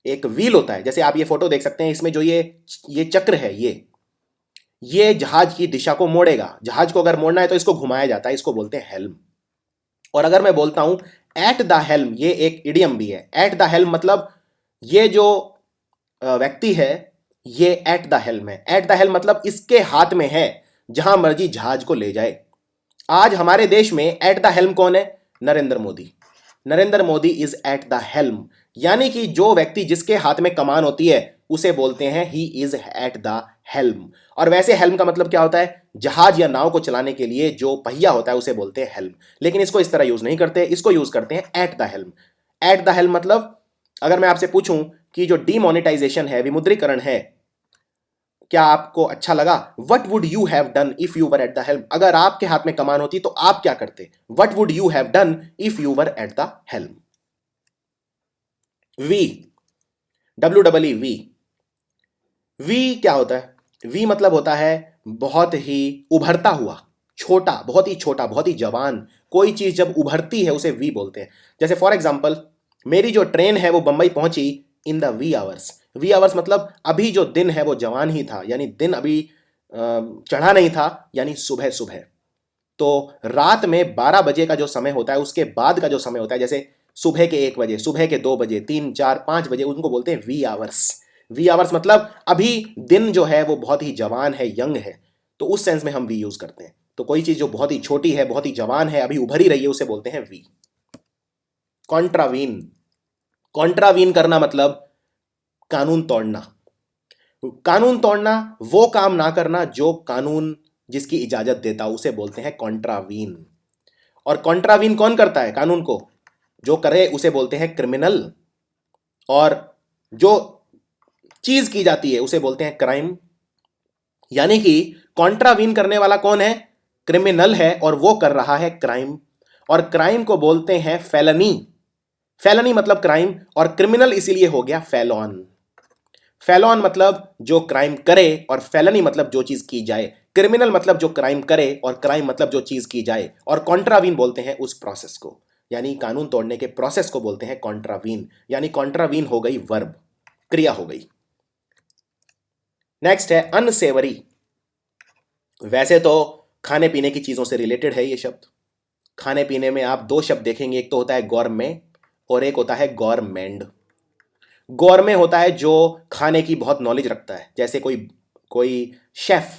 एक व्हील होता है। जैसे आप ये फोटो देख सकते हैं, इसमें जो ये चक्र है, ये जहाज की दिशा को मोड़ेगा। जहाज को अगर मोड़ना है तो इसको घुमाया जाता है, इसको बोलते हैं हेल्म। और अगर मैं बोलता हूं एट द हेल्म, ये एक इडियम भी है। एट द हेल्म मतलब ये जो व्यक्ति है ये एट द हेल्म है। एट द हेल्म मतलब इसके हाथ में है, जहां मर्जी जहाज को ले जाए। आज हमारे देश में एट द हेल्म कौन है? Narendra Modi. Narendra Modi is eight the helm, यानी कि जो व्यक्ति जिसके हाथ में कमान होती है उसे बोलते हैं he is eight the helm. और वैसे हेल्म का मतलब क्या होता है? जहाज या नाव को चलाने के लिए जो पहिया होता है उसे बोलते हैं हेल्म। लेकिन इसको इस तरह यूज नहीं करते, इसको यूज करते हैं eight the helm. Eight the helm मतलब अगर मैं आपसे पूछूं कि जो डीमोनेटाइजेशन है, विमुद्रीकरण है, क्या आपको अच्छा लगा? What would you have done if you were at the helm? अगर आपके हाथ में कमान होती तो आप क्या करते? What would you have done if you were at the helm? Wee, W wee. Wee क्या होता है? वी मतलब होता है बहुत ही उभरता हुआ, छोटा, बहुत ही छोटा, बहुत ही जवान। कोई चीज जब उभरती है उसे वी बोलते हैं। जैसे फॉर एग्जाम्पल, मेरी जो ट्रेन है वो बंबई पहुंची in the wee hours. Wee hours मतलब अभी जो दिन है वो जवान ही था, यानी दिन अभी चढ़ा नहीं था, यानी सुबह सुबह। तो रात में 12 बजे का जो समय होता है उसके बाद का जो समय होता है, जैसे सुबह के 1 बजे, सुबह के 2 बजे, 3, 4, 5 बजे, उनको बोलते हैं वी आवर्स। वी आवर्स मतलब अभी दिन जो है वो बहुत ही जवान है, यंग है, तो उस सेंस में हम वी यूज करते हैं। तो कोई चीज जो बहुत ही छोटी है, बहुत ही जवान है, अभी उभर ही रही है, उसे बोलते हैं वी। कॉन्ट्रावीन। कॉन्ट्रावीन करना मतलब कानून तोड़ना। कानून तोड़ना, वो काम ना करना जो कानून जिसकी इजाजत देता, उसे बोलते हैं कॉन्ट्रावीन। और कॉन्ट्रावीन कौन करता है कानून को? जो करे उसे बोलते हैं क्रिमिनल। और जो चीज की जाती है उसे बोलते हैं क्राइम। यानी कि कॉन्ट्रावीन करने वाला कौन है? क्रिमिनल है, और वो कर रहा है क्राइम। और क्राइम को बोलते हैं फेलनी। फेलनी मतलब क्राइम, और क्रिमिनल इसीलिए हो गया फेलॉन। फेलॉन मतलब जो क्राइम करे, और फेलनी मतलब जो चीज की जाए। क्रिमिनल मतलब जो क्राइम करे, और क्राइम मतलब जो चीज की जाए। और कॉन्ट्रावीन बोलते हैं उस प्रोसेस को, यानी कानून तोड़ने के प्रोसेस को बोलते हैं कॉन्ट्रावीन। यानी कॉन्ट्रावीन हो गई वर्ब, क्रिया हो गई। नेक्स्ट है अनसेवरी। वैसे तो खाने पीने की चीजों से रिलेटेड है ये शब्द। खाने पीने में आप दो शब्द देखेंगे, एक तो होता है गौरमे और एक होता है गौरमेंड। गौरमे होता है जो खाने की बहुत नॉलेज रखता है, जैसे कोई कोई शेफ,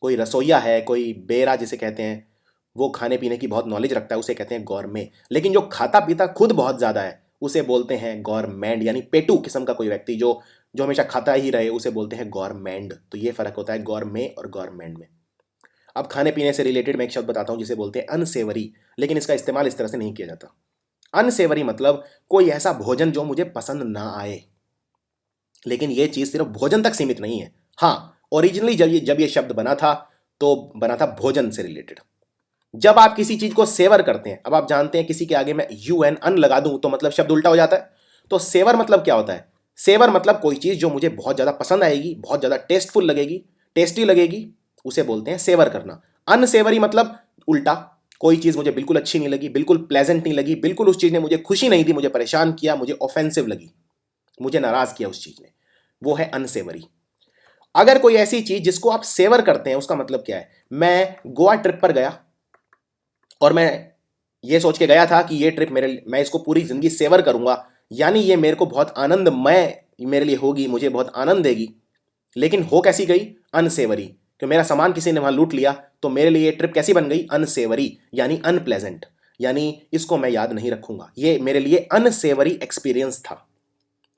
कोई रसोईया है, कोई बेरा जिसे कहते हैं, वो खाने पीने की बहुत नॉलेज रखता है, उसे कहते हैं गौरमे। लेकिन जो खाता पीता खुद बहुत ज्यादा है उसे बोलते हैं गौरमेंड। यानी पेटू किस्म का कोई व्यक्ति जो जो हमेशा खाता ही रहे उसे बोलते हैं गौरमेंड। तो ये फर्क होता है गौरमे और गौरमेंड में। अब खाने पीने से रिलेटेड मैं एक शब्द बताता हूँ जिसे बोलते हैं अनसेवरी, लेकिन इसका इस्तेमाल इस तरह से नहीं किया जाता। अनसेवरी मतलब कोई ऐसा भोजन जो मुझे पसंद ना आए। लेकिन ये चीज सिर्फ भोजन तक सीमित नहीं है। हाँ, ओरिजिनली जब ये शब्द बना था तो बना था भोजन से रिलेटेड। जब आप किसी चीज को सेवर करते हैं, अब आप जानते हैं किसी के आगे मैं यू एन अन लगा दूं तो मतलब शब्द उल्टा हो जाता है। तो सेवर मतलब क्या होता है? सेवर मतलब कोई चीज जो मुझे बहुत ज्यादा पसंद आएगी, बहुत ज्यादा टेस्टफुल लगेगी, टेस्टी लगेगी, उसे बोलते हैं सेवर करना। अनसेवरी मतलब उल्टा, कोई चीज मुझे बिल्कुल अच्छी नहीं लगी, बिल्कुल प्लेजेंट नहीं लगी, बिल्कुल उस चीज ने मुझे खुशी नहीं दी, मुझे परेशान किया, मुझे ऑफेंसिव लगी, मुझे नाराज किया उस चीज ने, वो है अनसेवरी। अगर कोई ऐसी चीज जिसको आप सेवर करते हैं, उसका मतलब क्या है? मैं गोवा ट्रिप पर गया और मैं ये सोच के गया था कि ये ट्रिप मैं इसको पूरी जिंदगी सेवर करूंगा, यानी ये मेरे को बहुत आनंदमय मेरे लिए होगी, मुझे बहुत आनंद देगी। लेकिन हो कैसी गई? अनसेवरी। कि मेरा सामान किसी ने वहां लूट लिया, तो मेरे लिए ये ट्रिप कैसी बन गई? अनसेवरी, यानी अनप्लेजेंट। यानी इसको मैं याद नहीं रखूंगा, ये मेरे लिए अनसेवरी एक्सपीरियंस था।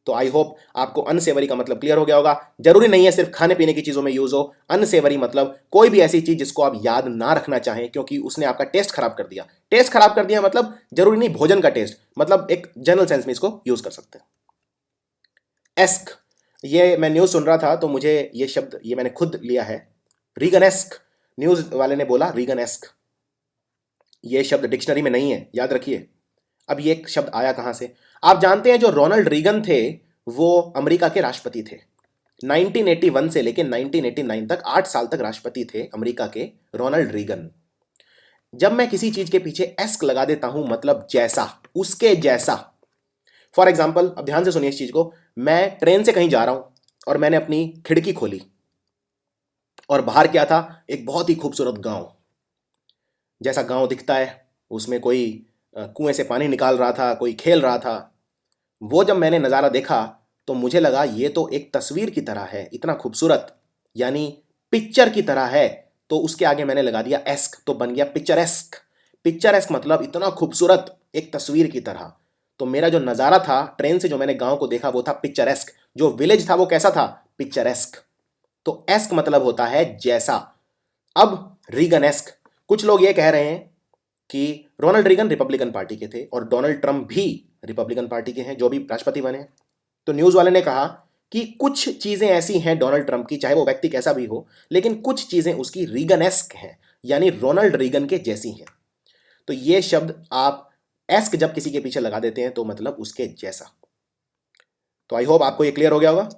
तो आई होप आपको अनसेवरी का मतलब क्लियर हो गया होगा। जरूरी नहीं है सिर्फ खाने पीने की चीजों में यूज हो। अनसेवरी मतलब कोई भी ऐसी चीज जिसको आप याद ना रखना चाहें क्योंकि उसने आपका टेस्ट खराब कर दिया। टेस्ट खराब कर दिया मतलब जरूरी नहीं भोजन का टेस्ट, मतलब एक जनरल सेंस में इसको यूज कर सकते हैं। एस्क, ये मैं न्यूज सुन रहा था तो मुझे ये शब्द ये मैंने खुद लिया है, रीगनेस्क। न्यूज वाले ने बोला रीगनेस्क, ये शब्द डिक्शनरी में नहीं है, याद रखिए। अब ये शब्द आया कहाँ से? आप जानते हैं जो रोनाल्ड रीगन थे वो अमेरिका के राष्ट्रपति थे। 1981 से लेकर 1989 तक 8 साल तक राष्ट्रपति थे अमेरिका के रोनाल्ड रीगन। जब मैं किसी चीज के पीछे एस्क लगा देता हूं मतलब जैसा, उसके जैसा। फॉर एग्जाम्पल, अब ध्यान से सुनिए इस चीज को। मैं ट्रेन से कहीं जा रहा हूं और मैंने अपनी खिड़की खोली और बाहर क्या था? एक बहुत ही खूबसूरत गांव। जैसा गांव दिखता है उसमें कोई कुएं से पानी निकाल रहा था, कोई खेल रहा था। वो जब मैंने नज़ारा देखा तो मुझे लगा ये तो एक तस्वीर की तरह है, इतना खूबसूरत, यानी पिक्चर की तरह है। तो उसके आगे मैंने लगा दिया एस्क, तो बन गया पिक्चरेस्क। पिक्चरेस्क मतलब इतना खूबसूरत, एक तस्वीर की तरह। तो मेरा जो नज़ारा था ट्रेन से, जो मैंने गांव को देखा, वो था पिक्चरेस्क। जो विलेज था वो कैसा था? पिक्चरेस्क। तो एस्क मतलब होता है जैसा। अब रीगनेस्क, कुछ लोग ये कह रहे हैं कि रोनाल्ड रीगन रिपब्लिकन पार्टी के थे और डोनाल्ड ट्रंप भी रिपब्लिकन पार्टी के हैं जो भी राष्ट्रपति बने। तो न्यूज़ वाले ने कहा कि कुछ चीज़ें ऐसी हैं डोनाल्ड ट्रंप की, चाहे वो व्यक्ति कैसा भी हो, लेकिन कुछ चीज़ें उसकी रीगनेस्क हैं, यानी रोनाल्ड रीगन के जैसी हैं। तो ये शब्द आप एस्क जब किसी के पीछे लगा देते हैं तो मतलब उसके जैसा। तो आई होप आपको ये क्लियर हो गया होगा।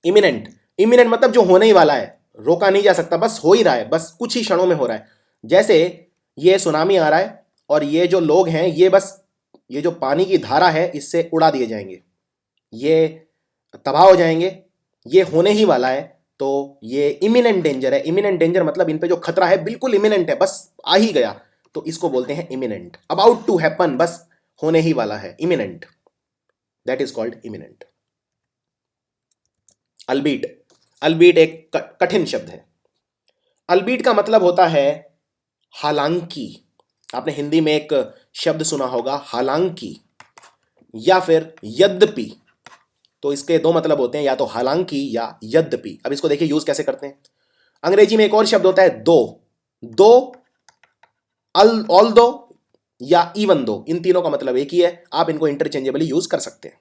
इमिनेंट, इमिनेंट मतलब जो होने ही वाला है, रोका नहीं जा सकता, बस हो ही रहा है, बस कुछ ही क्षणों में हो रहा है। जैसे ये सुनामी आ रहा है और ये जो लोग हैं ये बस, ये जो पानी की धारा है इससे उड़ा दिए जाएंगे, ये तबाह हो जाएंगे, ये होने ही वाला है। तो ये इमिनेंट डेंजर है। इमिनेंट डेंजर मतलब इन पे जो खतरा है बिल्कुल इमिनेंट है, बस आ ही गया, तो इसको बोलते हैं इमिनेंट। अबाउट टू हैपन, बस होने ही वाला है, imminent, that is called imminent. Albeit, albeit एक कठिन शब्द है। अल्बीट का मतलब होता है हालांकि। आपने हिंदी में एक शब्द सुना होगा हालांकि या फिर यद्यपि। तो इसके दो मतलब होते हैं, या तो हालांकि या यद्यपि। अब इसको देखिए यूज कैसे करते हैं। अंग्रेजी में एक और शब्द होता है दो। दो, ऑल दो या इवन दो, इन तीनों का मतलब एक ही है। आप इनको इंटरचेंजेबली यूज कर सकते हैं,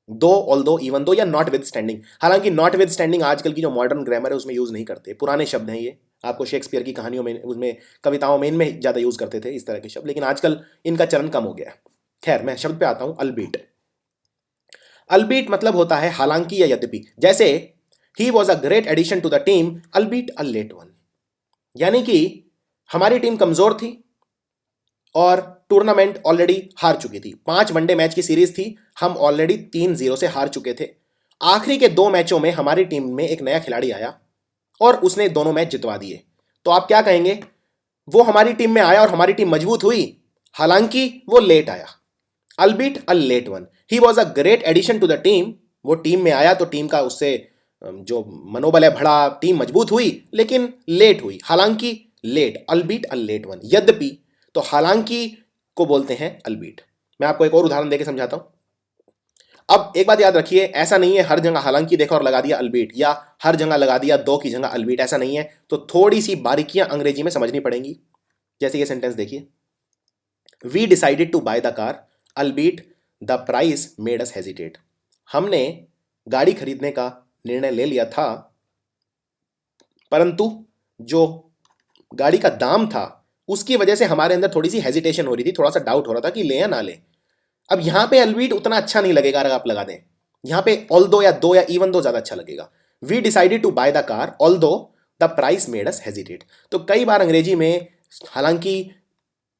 दो, ऑल दो, इवन दो या नॉट विद स्टैंडिंग। हालांकि नॉट विद स्टैंडिंग आजकल की जो मॉडर्न ग्रामर है उसमें यूज नहीं करते, पुराने शब्द हैं ये। आपको शेक्सपियर की कहानियों में, उसमें कविताओं में, इनमें ज्यादा यूज करते थे इस तरह के शब्द, लेकिन आजकल इनका चलन कम हो गया है। खैर, मैं शब्द पे आता हूं, अल्बीट। अल्बीट मतलब होता है हालांकि या यद्यपि। जैसे ही was a great addition to the team albeit a late one, यानी कि हमारी टीम कमजोर थी और टूर्नामेंट ऑलरेडी हार चुकी थी। 5 वनडे मैच की सीरीज थी, हम ऑलरेडी 3-0 से हार चुके थे। आखिरी के 2 मैचों में हमारी टीम में एक नया खिलाड़ी आया और उसने दोनों मैच जितवा दिए। तो आप क्या कहेंगे? वो हमारी टीम में आया और हमारी टीम मजबूत हुई, हालांकि वो लेट आया। Albeit a late one, he was a great addition to the team. वो टीम में आया तो टीम का उससे जो मनोबल है बढ़ा, टीम मजबूत हुई, लेकिन लेट हुई, हालांकि लेट, अल्बीट अ लेट वन, यद्यपि। तो हालांकि को बोलते हैं अल्बीट। मैं आपको एक और उदाहरण देकर समझाता हूं। अब एक बात याद रखिए, ऐसा नहीं है हर जगह हालांकि देखा और लगा दिया अल्बीट, या हर जगह लगा दिया दो की जगह अल्बीट, ऐसा नहीं है। तो थोड़ी सी बारीकियां अंग्रेजी में समझनी पड़ेंगी। जैसे ये सेंटेंस देखिए, we decided to buy the car albeit the price made us hesitate. हमने गाड़ी खरीदने का निर्णय ले लिया था, परंतु जो गाड़ी का दाम था उसकी वजह से हमारे अंदर थोड़ी सी हेजिटेशन हो रही थी, थोड़ा सा डाउट हो रहा था कि ले या ना ले। अब यहां पे अल्बीट उतना अच्छा नहीं लगेगा अगर आप लगा दें, यहां पे ऑल दो या दो या इवन दो ज्यादा अच्छा लगेगा। We decided to buy the car although the price made us hesitate. तो कई बार अंग्रेजी में हालांकि,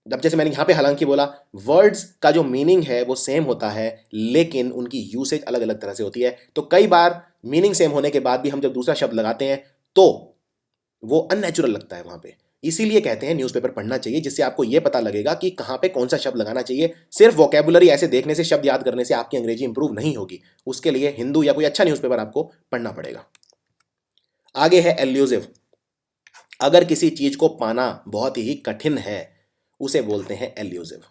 जब जैसे मैंने यहां पे हालांकि बोला, वर्ड्स का जो मीनिंग है वो सेम होता है लेकिन उनकी यूसेज अलग अलग तरह से होती है। तो कई बार मीनिंग सेम होने के बाद भी हम जब दूसरा शब्द लगाते हैं तो वो अननेचुरल लगता है वहां पे। इसीलिए कहते हैं न्यूज़पेपर पढ़ना चाहिए, जिससे आपको यह पता लगेगा कि कहां पे कौन सा शब्द लगाना चाहिए। सिर्फ वोकैबुलरी ऐसे देखने से, शब्द याद करने से आपकी अंग्रेजी इंप्रूव नहीं होगी। उसके लिए हिंदू या कोई अच्छा न्यूज़पेपर आपको पढ़ना पड़ेगा। आगे है एल्यूसिव। अगर किसी चीज को पाना बहुत ही कठिन है उसे बोलते हैं एल्यूसिव।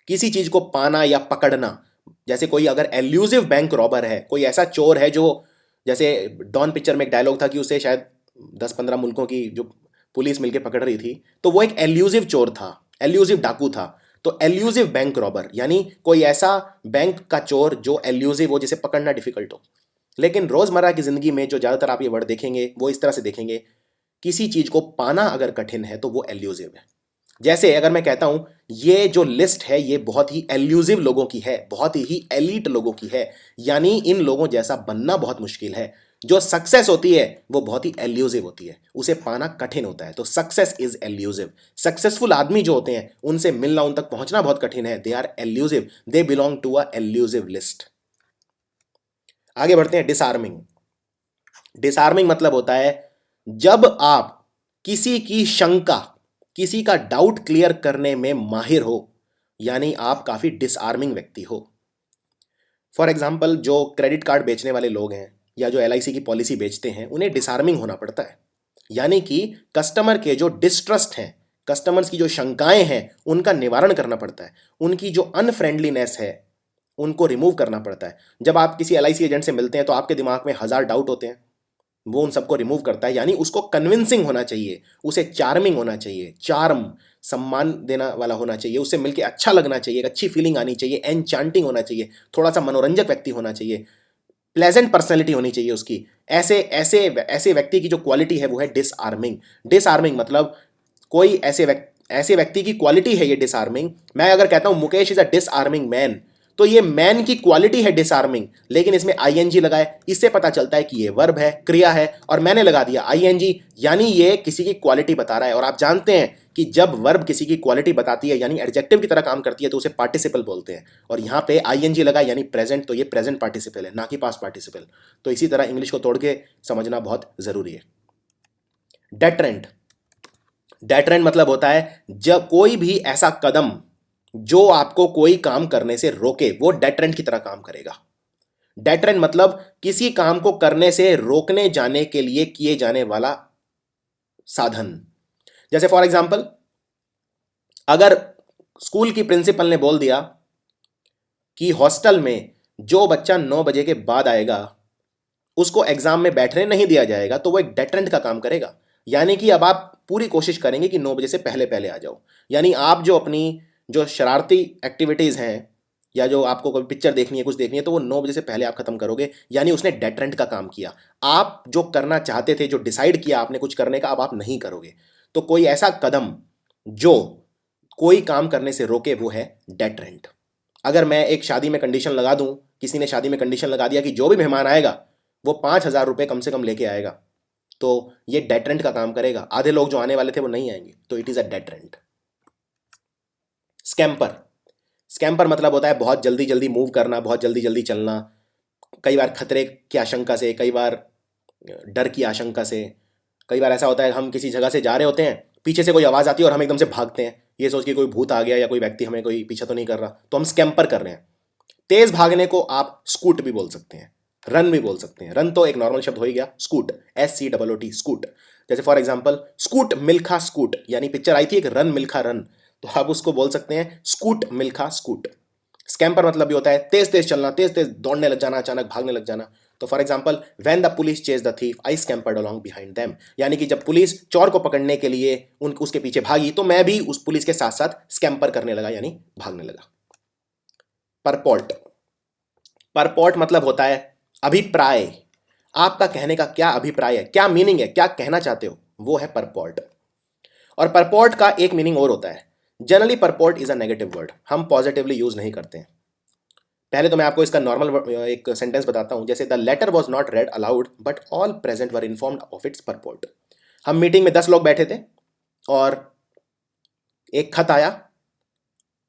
किसी चीज को पाना या पकड़ना, जैसे कोई अगर एल्यूसिव बैंक रॉबर है, कोई ऐसा चोर है जो, जैसे डॉन पिक्चर में एक डायलॉग था कि उसे शायद 10-15 मुल्कों की जो पुलिस मिलकर पकड़ रही थी, तो वो एक एल्यूसिव चोर था, एल्यूसिव डाकू था। तो एल्यूसिव बैंक रॉबर यानी कोई ऐसा बैंक का चोर जो एल्यूसिव हो, जिसे पकड़ना डिफिकल्ट हो। लेकिन रोजमर्रा की जिंदगी में जो ज्यादातर आप ये वर्ड देखेंगे वो इस तरह से देखेंगे, किसी चीज को पाना अगर कठिन है तो वो एल्यूसिव है। जैसे अगर मैं कहता हूं ये जो लिस्ट है ये बहुत ही एल्यूजिव लोगों की है, बहुत ही एलीट लोगों की है, यानी इन लोगों जैसा बनना बहुत मुश्किल है। जो सक्सेस होती है वो बहुत ही एल्यूजिव होती है, उसे पाना कठिन होता है। तो सक्सेस इज एल्यूजिव। सक्सेसफुल आदमी जो होते हैं उनसे मिलना, उन तक पहुंचना बहुत कठिन है। They are elusive, they belong to a elusive list. आगे बढ़ते हैं। डिसआर्मिंग। डिसआर्मिंग मतलब होता है जब आप किसी की शंका, किसी का डाउट क्लियर करने में माहिर हो, यानी आप काफी डिसआर्मिंग व्यक्ति हो। फॉर एग्जाम्पल, जो क्रेडिट कार्ड बेचने वाले लोग हैं या जो एलआईसी की पॉलिसी बेचते हैं, उन्हें डिसआर्मिंग होना पड़ता है। यानी कि कस्टमर के जो डिस्ट्रस्ट हैं, कस्टमर्स की जो शंकाएं हैं, उनका निवारण करना पड़ता है। उनकी जो अनफ्रेंडलीनेस है उनको रिमूव करना पड़ता है। जब आप किसी एलआईसी एजेंट से मिलते हैं तो आपके दिमाग में हजार डाउट होते हैं, वो उन सबको रिमूव करता है। यानी उसको कन्विंसिंग होना चाहिए, उसे चार्मिंग होना चाहिए, चार्म, सम्मान देना वाला होना चाहिए, उससे मिलके अच्छा लगना चाहिए, एक अच्छी फीलिंग आनी चाहिए, एनचांटिंग होना चाहिए, थोड़ा सा मनोरंजक व्यक्ति होना चाहिए, प्लेजेंट पर्सनैलिटी होनी चाहिए उसकी। ऐसे ऐसे ऐसे व्यक्ति की जो क्वालिटी है वो है डिसआर्मिंग। डिसआर्मिंग मतलब कोई ऐसे व्यक्ति की क्वालिटी है ये डिसआर्मिंग। मैं अगर कहता हूं Mukesh is a disarming man, तो ये मैन की क्वालिटी है डिसआर्मिंग, लेकिन इसमें आईएनजी लगाए, इससे पता चलता है कि ये वर्ब है, क्रिया है, और मैंने लगा दिया आईएनजी, यानी ये किसी की क्वालिटी बता रहा है। और आप जानते हैं कि जब वर्ब किसी की क्वालिटी बताती है, यानी एडजेक्टिव की तरह काम करती है, तो उसे पार्टिसिपल बोलते हैं। और यहां पे आईएनजी लगा यानी प्रेजेंट, तो ये प्रेजेंट पार्टिसिपल है, ना कि पास्ट पार्टिसिपल। तो इसी तरह इंग्लिश को तोड़ के समझना बहुत जरूरी है। डेटरेंट। डेटरेंट मतलब होता है जब कोई भी ऐसा कदम जो आपको कोई काम करने से रोके, वो डेटरेंट की तरह काम करेगा। डेटरेंट मतलब किसी काम को करने से रोकने जाने के लिए किए जाने वाला साधन। जैसे फॉर एग्जाम्पल, अगर स्कूल की प्रिंसिपल ने बोल दिया कि हॉस्टल में जो बच्चा 9 बजे के बाद आएगा उसको एग्जाम में बैठने नहीं दिया जाएगा, तो वो एक डेटरेंट का काम करेगा। यानी कि अब आप पूरी कोशिश करेंगे कि 9 बजे से पहले पहले आ जाओ। यानी आप जो अपनी जो शरारती एक्टिविटीज़ हैं, या जो आपको कोई पिक्चर देखनी है, कुछ देखनी है, तो वो 9 बजे से पहले आप खत्म करोगे। यानी उसने डेटरेंट का काम किया। आप जो करना चाहते थे, जो डिसाइड किया आपने कुछ करने का, अब आप नहीं करोगे। तो कोई ऐसा कदम जो कोई काम करने से रोके, वो है डेटरेंट। अगर मैं एक शादी में कंडीशन लगा दूं, किसी ने शादी में कंडीशन लगा दिया कि जो भी मेहमान आएगा वो 5,000 रुपये कम से कम लेके आएगा, तो ये डेटरेंट का काम करेगा। आधे लोग जो आने वाले थे वो नहीं आएंगे, तो it is a deterrent. Scamper. Scamper मतलब होता है बहुत जल्दी जल्दी मूव करना, बहुत जल्दी जल्दी चलना, कई बार खतरे की आशंका से, कई बार डर की आशंका से। कई बार ऐसा होता है हम किसी जगह से जा रहे होते हैं, पीछे से कोई आवाज़ आती है और हम एकदम से भागते हैं, ये सोच के कोई भूत आ गया या कोई व्यक्ति हमें कोई पीछा तो नहीं कर रहा, तो हम स्कैम्पर कर रहे हैं। तेज भागने को आप स्कूट भी बोल सकते हैं, रन भी बोल सकते हैं। रन तो एक नॉर्मल शब्द हो ही गया, स्कूट, SCOOT, स्कूट। जैसे for example scoot Milkha scoot, यानी पिक्चर आई थी एक रन मिल्खा रन, तो आप उसको बोल सकते हैं स्कूट मिल्खा स्कूट। स्कैम्पर मतलब भी होता है तेज तेज चलना, तेज तेज दौड़ने लग जाना, अचानक भागने लग जाना। तो for example, when the police chase the thief I scampered along behind them, यानी कि जब पुलिस चोर को पकड़ने के लिए उसके पीछे भागी, तो मैं भी उस पुलिस के साथ साथ स्कैम्पर करने लगा, यानी भागने लगा। परपोर्ट। परपोर्ट मतलब होता है अभिप्राय। आपका कहने का क्या अभिप्राय है, क्या मीनिंग है, क्या कहना चाहते हो, वो है परपोर्ट। और परपोर्ट का एक मीनिंग और होता है। Generally purport is a negative word, हम पॉजिटिवली यूज नहीं करते हैं। पहले तो मैं आपको इसका नॉर्मल एक सेंटेंस बताता हूं। जैसे the letter was not read aloud but all present were informed of its purport. हम मीटिंग में 10 लोग बैठे थे और एक खत आया।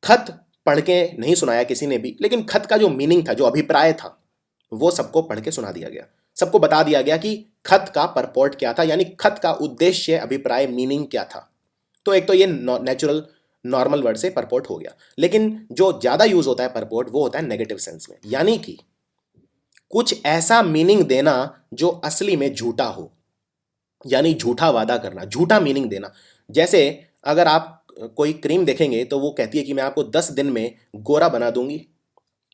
खत पढ़ के नहीं सुनाया किसी ने भी, लेकिन खत का जो मीनिंग था, जो अभिप्राय था, वो सबको पढ़ के सुना दिया गया। सबको बता दिया गया कि खत का परपोर्ट क्या था, यानी खत का उद्देश्य, अभिप्राय, मीनिंग क्या था। तो एक तो ये नेचुरल नॉर्मल वर्ड से परपोर्ट हो गया। लेकिन जो ज्यादा यूज होता है परपोर्ट, वो होता है नेगेटिव सेंस में, यानी कि कुछ ऐसा मीनिंग देना जो असली में झूठा हो, यानी झूठा वादा करना, झूठा मीनिंग देना। जैसे अगर आप कोई क्रीम देखेंगे तो वो कहती है कि मैं आपको 10 दिन में गोरा बना दूंगी,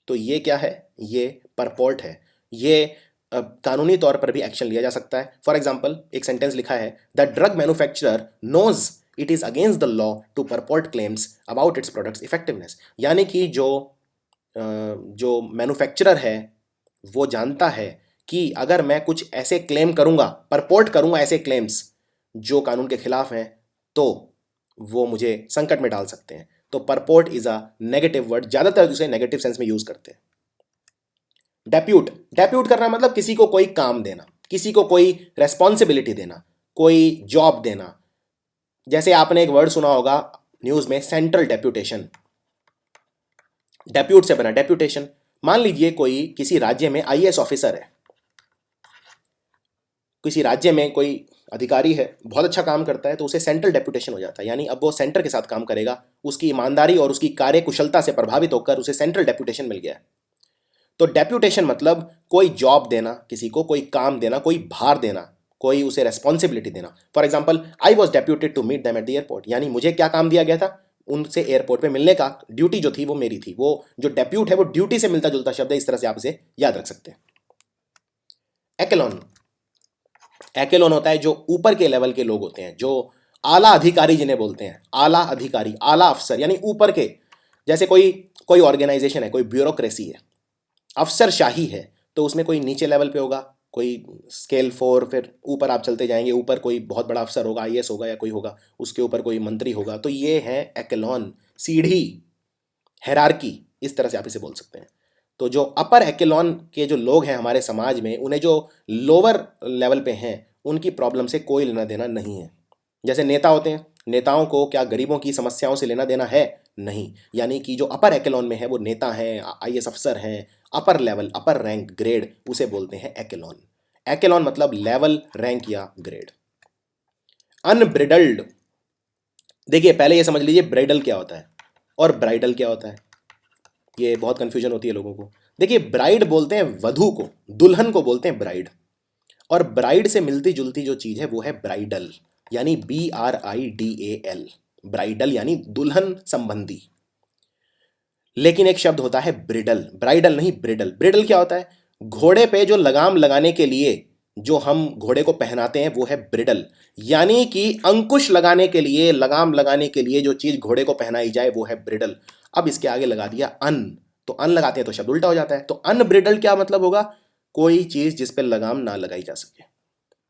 तो ये क्या है, ये परपोर्ट है। ये कानूनी तौर पर भी एक्शन लिया जा सकता है। फॉर एग्जाम्पल, एक सेंटेंस लिखा है, the drug manufacturer knows it is against the law to purport claims about its products effectiveness, यानी कि जो मैन्युफैक्चरर है वो जानता है कि अगर मैं कुछ ऐसे क्लेम करूंगा, परपोर्ट करूंगा ऐसे क्लेम्स जो कानून के खिलाफ हैं, तो वो मुझे संकट में डाल सकते हैं। तो purport is a negative word, ज्यादातर उसे नेगेटिव सेंस में यूज करते हैं। डेप्यूट, डेप्यूट करना मतलब किसी को कोई काम देना, किसी को कोई रेस्पॉन्सिबिलिटी देना, कोई जॉब देना। जैसे आपने एक वर्ड सुना होगा न्यूज में, सेंट्रल डेप्यूटेशन, डेप्यूट से बना डेप्यूटेशन। मान लीजिए कोई किसी राज्य में आईएएस ऑफिसर है, किसी राज्य में कोई अधिकारी है, बहुत अच्छा काम करता है, तो उसे सेंट्रल डेप्यूटेशन हो जाता है, यानी अब वो सेंटर के साथ काम करेगा, उसकी ईमानदारी और उसकी कार्य कुशलता से प्रभावित होकर उसे सेंट्रल डेप्यूटेशन मिल गया है। तो डेप्यूटेशन मतलब कोई जॉब देना, किसी को कोई काम देना, कोई भार देना, कोई उसे रेस्पॉन्सिबिलिटी देना। For example, I was deputed to meet them at the airport, यानी मुझे क्या काम दिया गया था, उनसे एयरपोर्ट पे मिलने का ड्यूटी जो थी वो मेरी थी। वो जो डेप्यूट है वो ड्यूटी से मिलता जुलता शब्द है, इस तरह से आप इसे याद रख सकते हैं। एक्लोन, एक्लोन होता है जो ऊपर के लेवल के लोग होते हैं, जो आला अधिकारी जिन्हें बोलते हैं, आला अधिकारी, आला अफसर, यानी ऊपर के। जैसे कोई कोई ऑर्गेनाइजेशन है, कोई ब्यूरोक्रेसी है, अफसरशाही है, तो उसमें कोई नीचे लेवल पे होगा, कोई स्केल 4, फिर ऊपर आप चलते जाएंगे, ऊपर कोई बहुत बड़ा अफसर होगा, आईएएस होगा या कोई होगा, उसके ऊपर कोई मंत्री होगा। तो ये है एक्लोन, सीढ़ी, हेरारकी, इस तरह से आप इसे बोल सकते हैं। तो जो अपर एक्लोन के जो लोग हैं हमारे समाज में, उन्हें जो लोअर लेवल पे हैं उनकी प्रॉब्लम से कोई लेना देना नहीं है। जैसे नेता होते हैं, नेताओं को क्या गरीबों की समस्याओं से लेना देना है? नहीं। यानी कि जो अपर एक्लोन में है वो नेता हैं, आईएएस अफसर हैं, अपर लेवल, अपर रैंक, ग्रेड, उसे बोलते हैं एक्लोन। एक्लोन मतलब लेवल, रैंक या ग्रेड। अनब्रिडल्ड, देखिए पहले ये समझ लीजिए ब्राइडल क्या होता है और ब्राइडल क्या होता है, ये बहुत कंफ्यूजन होती है लोगों को। देखिए ब्राइड बोलते हैं वधु को, दुल्हन को बोलते हैं ब्राइड, और ब्राइड से मिलती जुलती जो चीज है वो है ब्राइडल, यानी BRIDAL, ब्राइडल यानी दुल्हन संबंधी। लेकिन एक शब्द होता है ब्रिडल, ब्राइडल नहीं ब्रिडल। ब्रिडल क्या होता है? घोड़े पे जो लगाम लगाने के लिए जो हम घोड़े को पहनाते हैं वो है ब्रिडल, यानी कि अंकुश लगाने के लिए, लगाम लगाने के लिए जो चीज घोड़े को पहनाई जाए वो है ब्रिडल। अब इसके आगे लगा दिया अन, तो अन लगाते हैं तो शब्द उल्टा हो जाता है। तो अनब्रिडल क्या मतलब होगा? कोई चीज जिस पे लगाम ना लगाई जा सके।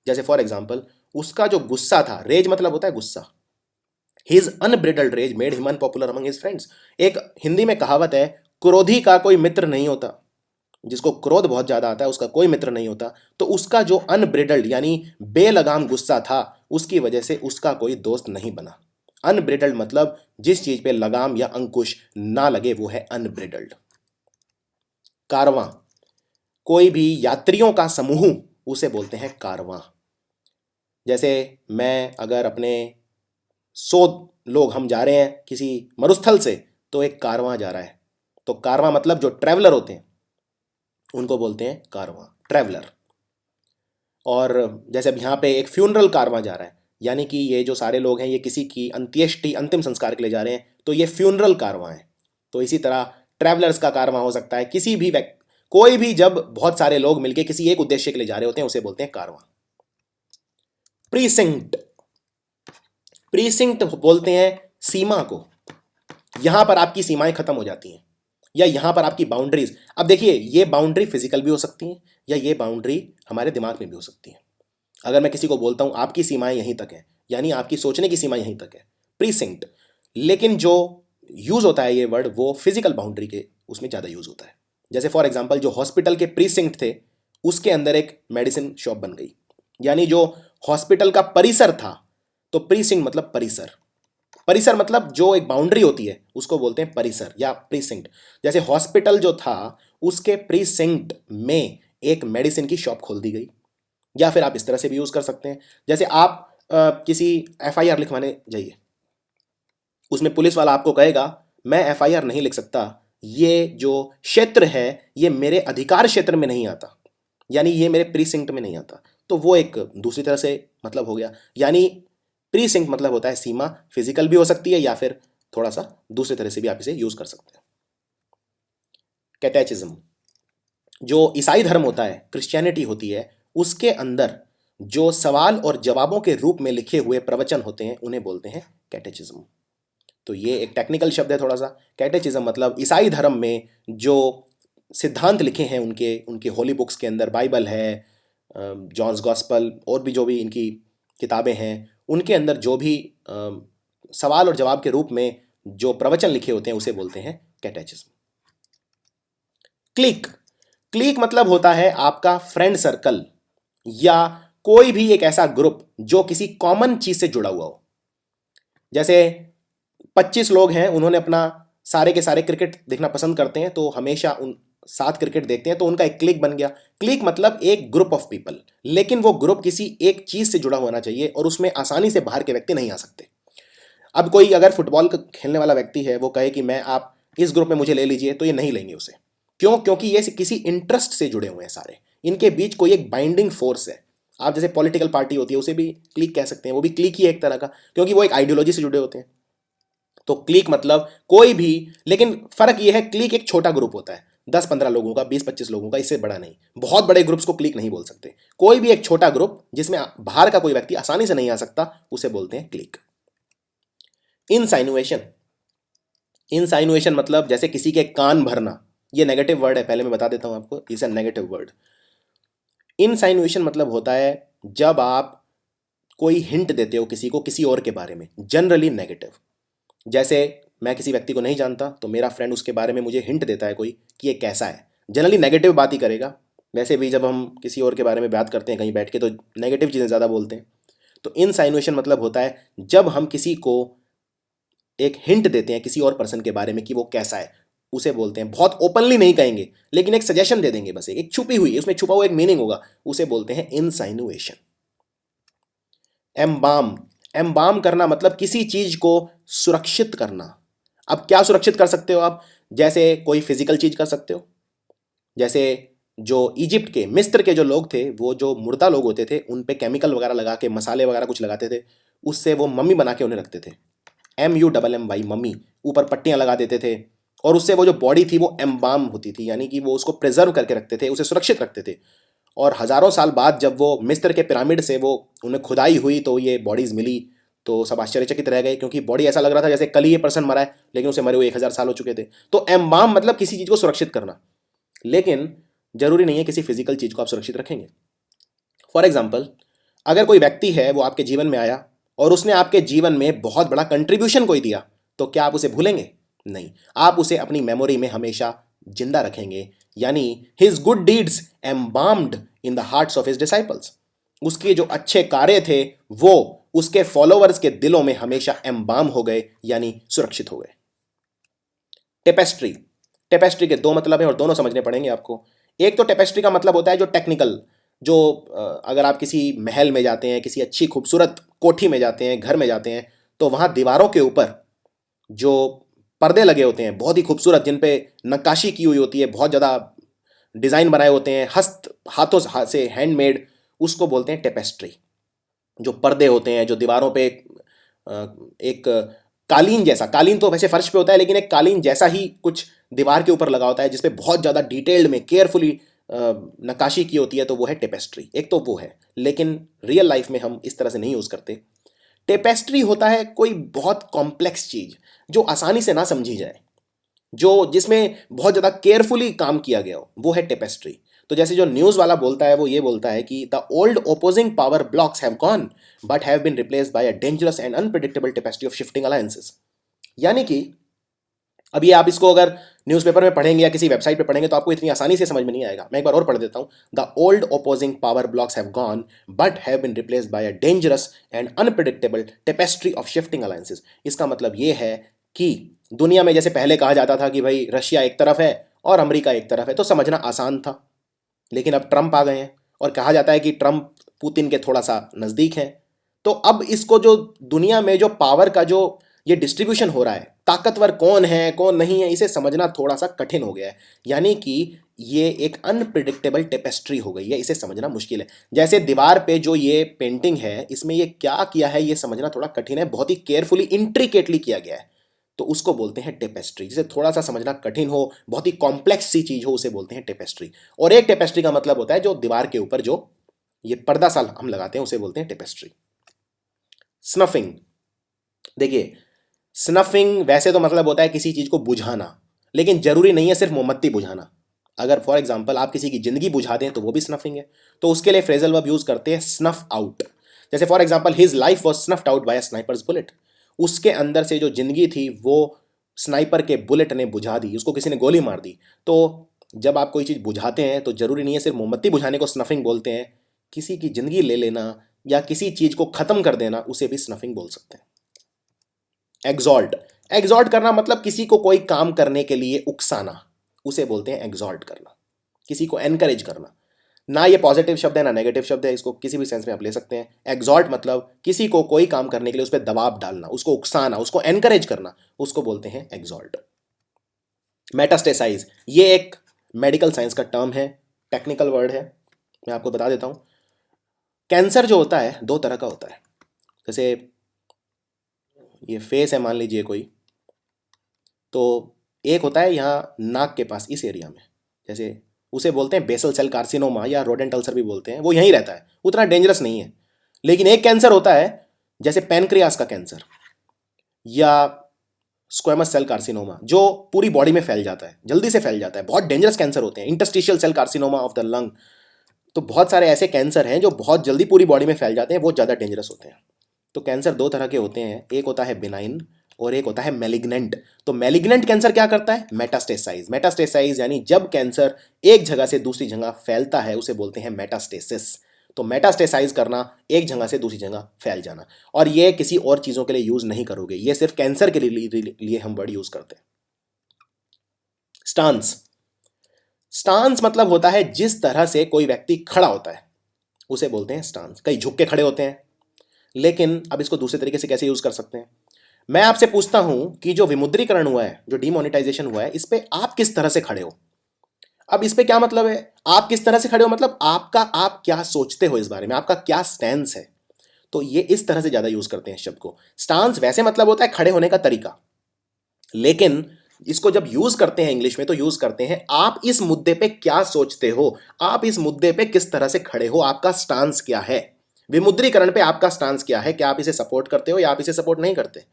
जैसे फॉर एग्जाम्पल, उसका जो गुस्सा था, रेज मतलब होता है गुस्सा, his unbridled rage made him unpopular among his friends. एक हिंदी में कहावत है, क्रोधी का कोई मित्र नहीं होता, जिसको क्रोध बहुत ज्यादा आता है उसका कोई मित्र नहीं होता। तो उसका जो अनब्रिडल्ड यानी बेलगाम गुस्सा था, उसकी वजह से उसका कोई दोस्त नहीं बना। अनब्रिडल्ड मतलब जिस चीज पे लगाम या अंकुश ना लगे वो है अनब्रिडल्ड। कारवां, कोई भी यात्रियों का समूह, उसे बोलते हैं कारवां। जैसे मैं अगर अपने 100 लोग हम जा रहे हैं किसी मरुस्थल से, तो एक कारवां जा रहा है। तो कारवां मतलब जो ट्रैवलर होते हैं उनको बोलते हैं कारवां, ट्रैवलर। और जैसे अब यहाँ पे एक फ्यूनरल कारवां जा रहा है, यानी कि ये जो सारे लोग हैं ये किसी की अंत्येष्टि, अंतिम संस्कार के लिए जा रहे हैं, तो ये फ्यूनरल कारवां है। तो इसी तरह ट्रैवलर्स का कारवां हो सकता है, किसी भी व्यक्ति, कोई भी जब बहुत सारे लोग मिलकर किसी एक उद्देश्य के लिए जा रहे होते हैं उसे बोलते हैं कारवां। प्रीसिंक्ट, प्रीसिंक्ट बोलते हैं सीमा को, यहां पर आपकी सीमाएं खत्म हो जाती हैं, या यहां पर आपकी बाउंड्रीज। अब देखिए ये बाउंड्री फिजिकल भी हो सकती है, या ये बाउंड्री हमारे दिमाग में भी हो सकती है। अगर मैं किसी को बोलता हूं आपकी सीमाएं यहीं तक है, यानी आपकी सोचने की सीमा यहीं तक है, प्रीसिंक्ट। लेकिन जो यूज होता है ये वर्ड, वो फिजिकल बाउंड्री के उसमें ज्यादा यूज होता है। जैसे फॉर एग्जाम्पल, जो हॉस्पिटल के प्रीसिंक्ट थे उसके अंदर एक मेडिसिन शॉप बन गई, यानी जो हॉस्पिटल का परिसर था। तो प्रीसिंक्ट मतलब परिसर, परिसर मतलब जो एक बाउंड्री होती है उसको बोलते हैं परिसर या प्रीसिंक्ट। जैसे हॉस्पिटल जो था उसके प्रीसिंक्ट में एक मेडिसिन की शॉप खोल दी गई। या फिर आप इस तरह से भी यूज कर सकते हैं, जैसे आप किसी एफआईआर लिखवाने जाइए, उसमें पुलिस वाला आपको कहेगा मैं एफआईआर नहीं लिख सकता, ये जो क्षेत्र है ये मेरे अधिकार क्षेत्र में नहीं आता, यानी ये मेरे प्रीसिंक्ट में नहीं आता। तो वो एक दूसरी तरह से मतलब हो गया। यानी प्रीसिंक्ट मतलब होता है सीमा, फिजिकल भी हो सकती है या फिर थोड़ा सा दूसरी तरह से भी आप इसे यूज कर सकते हैं। कैटेचिज्म, जो ईसाई धर्म होता है, क्रिश्चियनिटी होती है, उसके अंदर जो सवाल और जवाबों के रूप में लिखे हुए प्रवचन होते हैं उन्हें बोलते हैं कैटेचिज्म। तो ये एक टेक्निकल शब्द है थोड़ा सा। कैटेचिज्म मतलब ईसाई धर्म में जो सिद्धांत लिखे हैं उनके उनके होली बुक्स के अंदर, बाइबल है, जॉन्स गॉस्पल, और भी जो भी इनकी किताबें हैं, उनके अंदर जो भी सवाल और जवाब के रूप में जो प्रवचन लिखे होते हैं उसे बोलते हैं कैटेचिज्म। क्लिक, क्लिक मतलब होता है आपका फ्रेंड सर्कल या कोई भी एक ऐसा ग्रुप जो किसी कॉमन चीज से जुड़ा हुआ हो। जैसे 25 लोग हैं, उन्होंने अपना सारे के सारे क्रिकेट देखना पसंद करते हैं, तो हमेशा उन साथ क्रिकेट देखते हैं, तो उनका एक क्लिक बन गया। क्लिक मतलब एक ग्रुप ऑफ पीपल, लेकिन वो ग्रुप किसी एक चीज से जुड़ा होना चाहिए और उसमें आसानी से बाहर के व्यक्ति नहीं आ सकते। अब कोई अगर फुटबॉल खेलने वाला व्यक्ति है, वो कहे कि मैं आप इस ग्रुप में मुझे ले लीजिए, तो ये नहीं लेंगे उसे। क्यों? क्योंकि ये किसी इंटरेस्ट से जुड़े हुए हैं सारे, इनके बीच कोई एक बाइंडिंग फोर्स है। आप जैसे पॉलिटिकल पार्टी होती है उसे भी क्लिक कह सकते हैं, वो भी क्लिक ही है एक तरह का, क्योंकि वो एक आइडियोलॉजी से जुड़े होते हैं। तो क्लिक मतलब कोई भी, लेकिन फर्क यह है क्लिक एक छोटा ग्रुप होता है, 10-15 लोगों का, 20-25 लोगों का, इससे बड़ा नहीं। बहुत बड़े ग्रुप्स को क्लिक नहीं बोल सकते। कोई भी एक छोटा ग्रुप जिसमें बाहर का कोई व्यक्ति आसानी से नहीं आ सकता, उसे बोलते हैं क्लिक। इनसाइनुएशन, इनसाइनुएशन मतलब जैसे किसी के कान भरना, ये नेगेटिव वर्ड है, पहले मैं बता देता हूं आपको, इज अ नेगेटिव वर्ड। इनसाइनुएशन मतलब होता है जब आप कोई हिंट देते हो किसी को किसी और के बारे में, जनरली नेगेटिव। जैसे मैं किसी व्यक्ति को नहीं जानता, तो मेरा फ्रेंड उसके बारे में मुझे हिंट देता है कोई कि ये कैसा है, जनरली नेगेटिव बात ही करेगा। वैसे भी जब हम किसी और के बारे में बात करते हैं कहीं बैठ के, तो नेगेटिव चीज़ें ज़्यादा बोलते हैं। तो इनसाइनुएशन मतलब होता है जब हम किसी को एक हिंट देते हैं किसी और पर्सन के बारे में कि वो कैसा है, उसे बोलते हैं, बहुत ओपनली नहीं कहेंगे लेकिन एक सजेशन दे देंगे, बस एक छुपी हुई, उसमें छुपा हुआ एक मीनिंग होगा, उसे बोलते हैं इनसाइनुएशन। एम्बाम, एम्बाम करना मतलब किसी चीज को सुरक्षित करना। अब क्या सुरक्षित कर सकते हो आप? जैसे कोई फिजिकल चीज कर सकते हो, जैसे जो इजिप्ट के, मिस्र के जो लोग थे, वो जो मुर्दा लोग होते थे, उन पे केमिकल वगैरह लगा के, मसाले वगैरह कुछ लगाते थे, उससे वो मम्मी बना के उन्हें रखते थे। MUMMY, मम्मी, ऊपर पट्टियां लगा देते थे, और उससे वो जो बॉडी थी वो एम्बाम होती थी, यानी कि वो उसको प्रिजर्व करके रखते थे, उसे सुरक्षित रखते थे। और हजारों साल बाद जब वो मिस्र के पिरामिड से वो उन्हें खुदाई हुई तो ये बॉडीज मिली, तो सब आश्चर्यचकित रह गए, क्योंकि बॉडी ऐसा लग रहा था जैसे कल ही ये पर्सन मरा है, लेकिन उसे मरे हुए 1000 साल हो चुके थे। तो एम्बाम मतलब किसी चीज को सुरक्षित करना, लेकिन जरूरी नहीं है किसी फिजिकल चीज को आप सुरक्षित रखेंगे। फॉर एग्जाम्पल, अगर कोई व्यक्ति है वो आपके जीवन में आया और उसने आपके जीवन में बहुत बड़ा कंट्रीब्यूशन कोई दिया, तो क्या आप उसे भूलेंगे? नहीं, आप उसे अपनी मेमोरी में हमेशा जिंदा रखेंगे, यानी his good deeds embalmed in the hearts of his disciples. उसके जो अच्छे कार्य थे वो उसके फॉलोवर्स के दिलों में हमेशा एम्बाम हो गए, यानी सुरक्षित हो गए। टेपेस्ट्री, टेपेस्ट्री के दो मतलब हैं और दोनों समझने पड़ेंगे आपको। एक तो टेपेस्ट्री का मतलब होता है जो टेक्निकल, जो अगर आप किसी महल में जाते हैं, किसी अच्छी खूबसूरत कोठी में जाते हैं, घर में जाते हैं, तो वहाँ दीवारों के ऊपर जो पर्दे लगे होते हैं बहुत ही खूबसूरत, जिन पे नक्काशी की हुई होती है, बहुत ज़्यादा डिज़ाइन बनाए होते हैं, हाथों से हैंडमेड, उसको बोलते हैं टेपेस्ट्री। जो पर्दे होते हैं जो दीवारों पे एक कालीन जैसा, कालीन तो वैसे फर्श पे होता है, लेकिन एक कालीन जैसा ही कुछ दीवार के ऊपर लगा होता है जिसपे बहुत ज़्यादा डिटेल्ड में केयरफुली नक्काशी की होती है, तो वो है टेपेस्ट्री। एक तो वो है, लेकिन रियल लाइफ में हम इस तरह से नहीं यूज़ करते। टेपेस्ट्री होता है कोई बहुत कॉम्प्लेक्स चीज़ जो आसानी से ना समझी जाए, जो जिसमें बहुत ज़्यादा केयरफुली काम किया गया हो, वो है टेपेस्ट्री। तो जैसे जो न्यूज़ वाला बोलता है, वो ये बोलता है कि the old opposing power blocs have gone but have been replaced by a dangerous and unpredictable tapestry of shifting alliances. यानी कि अब ये आप इसको अगर न्यूज़पेपर में पढ़ेंगे या किसी वेबसाइट पे पढ़ेंगे तो आपको इतनी आसानी से समझ में नहीं आएगा। मैं एक बार और पढ़ देता हूँ। The old opposing power blocs have gone but have been replaced by a dangerous and unpredictable tapestry of shifting alliances. इसका मतलब ये है कि दुनिया में जैसे पहले कहा जाता था कि भाई रशिया एक तरफ है और अमेरिका एक तरफ है, तो समझना आसान था, लेकिन अब ट्रंप आ गए हैं और कहा जाता है कि ट्रंप पुतिन के थोड़ा सा नज़दीक है। तो अब इसको जो दुनिया में जो पावर का जो ये डिस्ट्रीब्यूशन हो रहा है, ताकतवर कौन है कौन नहीं है, इसे समझना थोड़ा सा कठिन हो गया है। यानी कि ये एक अनप्रिडिक्टेबल टेपेस्ट्री हो गई है, इसे समझना मुश्किल है। जैसे दीवार पे जो ये पेंटिंग है, इसमें ये क्या किया है ये समझना थोड़ा कठिन है, बहुत ही केयरफुली इंट्रिकेटली किया गया है, तो उसको बोलते हैं टेपेस्ट्री। जिसे थोड़ा सा समझना कठिन हो, बहुत ही कॉम्प्लेक्स सी चीज हो, उसे बोलते हैं टेपेस्ट्री। और एक टेपेस्ट्री का मतलब होता है जो दीवार के ऊपर जो ये पर्दा सा हम लगाते हैं, उसे बोलते हैं टेपेस्ट्री। स्नफिंग, देखिए स्नफिंग वैसे तो मतलब होता है किसी चीज को बुझाना, लेकिन जरूरी नहीं है सिर्फ मोमबत्ती बुझाना। अगर फॉर एग्जाम्पल आप किसी की जिंदगी बुझा दें तो वो भी स्नफिंग है। तो उसके लिए फ्रेजल वर्ब यूज करते हैं स्नफ आउट। जैसे for example his life was स्नफ्ड out by a snipers bullet. उसके अंदर से जो जिंदगी थी वो स्नाइपर के बुलेट ने बुझा दी, उसको किसी ने गोली मार दी। तो जब आप कोई चीज़ बुझाते हैं तो ज़रूरी नहीं है सिर्फ मोमबत्ती बुझाने को स्नफिंग बोलते हैं, किसी की ज़िंदगी ले लेना या किसी चीज़ को ख़त्म कर देना उसे भी स्नफिंग बोल सकते हैं। एग्जॉल्ट, एग्जॉल्ट करना मतलब किसी को कोई काम करने के लिए उकसाना, उसे बोलते हैं एग्जॉल्ट करना, किसी को एनकरेज करना। ना ये पॉजिटिव शब्द है ना नेगेटिव शब्द है, इसको किसी भी सेंस में आप ले सकते हैं। एग्जॉल्ट मतलब किसी को कोई काम करने के लिए उस पर दबाव डालना, उसको उकसाना, उसको एनकरेज करना, उसको बोलते हैं एग्जॉल्ट। मेटास्टेसाइज, ये एक मेडिकल साइंस का टर्म है, टेक्निकल वर्ड है, मैं आपको बता देता हूँ। कैंसर जो होता है दो तरह का होता है। जैसे ये फेस है मान लीजिए कोई, तो एक होता है यहाँ नाक के पास इस एरिया में, जैसे उसे बोलते हैं बेसल सेल कार्सिनोमा या रोडेंट अल्सर भी बोलते हैं, वो यहीं रहता है, उतना डेंजरस नहीं है। लेकिन एक कैंसर होता है जैसे पैनक्रियास का कैंसर या स्क्वेमस सेल कार्सिनोमा, जो पूरी बॉडी में फैल जाता है, जल्दी से फैल जाता है, बहुत डेंजरस कैंसर होते हैं। Interstitial cell carcinoma of the lung, तो बहुत सारे ऐसे कैंसर हैं जो बहुत जल्दी पूरी बॉडी में फैल जाते हैं, वो ज़्यादा डेंजरस होते हैं। तो कैंसर दो तरह के होते हैं, एक होता है बिनाइन और एक होता है मैलिग्नेंट। तो मैलिग्नेंट कैंसर क्या करता है? मेटास्टेसाइज। मेटास्टेसाइज यानी जब कैंसर एक जगह से दूसरी जगह फैलता है उसे बोलते हैं मेटास्टेसिस। तो मेटास्टेसाइज करना, एक जगह से दूसरी जगह फैल जाना। और ये किसी और चीज़ों के लिए यूज़ नहीं करोगे, ये सिर्फ कैंसर के लिए हम वर्ड यूज़ करते हैं। स्टांस, स्टांस मतलब होता है जिस तरह से कोई व्यक्ति खड़ा होता है उसे बोलते हैं स्टांस। कई झुक के खड़े होते हैं, लेकिन अब इसको दूसरे तरीके से कैसे यूज कर सकते हैं? मैं आपसे पूछता हूं कि जो विमुद्रीकरण हुआ है, जो डीमोनेटाइजेशन हुआ है, इस पे आप किस तरह से खड़े हो? अब इस पे क्या मतलब है आप किस तरह से खड़े हो, मतलब आप क्या सोचते हो इस बारे में, आपका क्या स्टैंस है। तो ये इस तरह से ज्यादा यूज करते हैं शब्द को। स्टांस वैसे मतलब होता है खड़े होने का तरीका, लेकिन इसको जब यूज करते हैं इंग्लिश में तो यूज करते हैं आप इस मुद्दे पे क्या सोचते हो, आप इस मुद्दे पे किस तरह से खड़े हो, आपका स्टांस क्या है। विमुद्रीकरण पे आपका स्टांस क्या है, क्या आप इसे सपोर्ट करते हो या आप इसे सपोर्ट नहीं करते।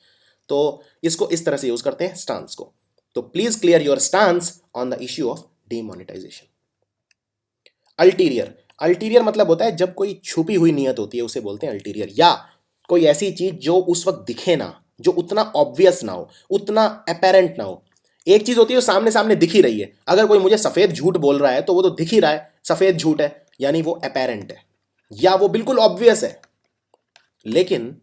तो इसको इस तरह से यूज करते हैं स्टांस को। तो please clear your stance on the issue of demonetisation. Ulterior, ulterior मतलब होता है जब कोई छुपी हुई नियत होती है उसे बोलते हैं अल्टीरियर, या कोई ऐसी चीज जो उस वक्त दिखे ना, जो उतना ऑब्वियस ना हो, उतना अपेरेंट ना हो। एक चीज होती है जो सामने सामने दिख ही रही है, अगर कोई मुझे सफेद झूठ बोल रहा है तो वो तो दिख ही रहा है सफेद झूठ है, यानी वो अपेरेंट है या वो बिल्कुल ऑब्वियस है। लेकिन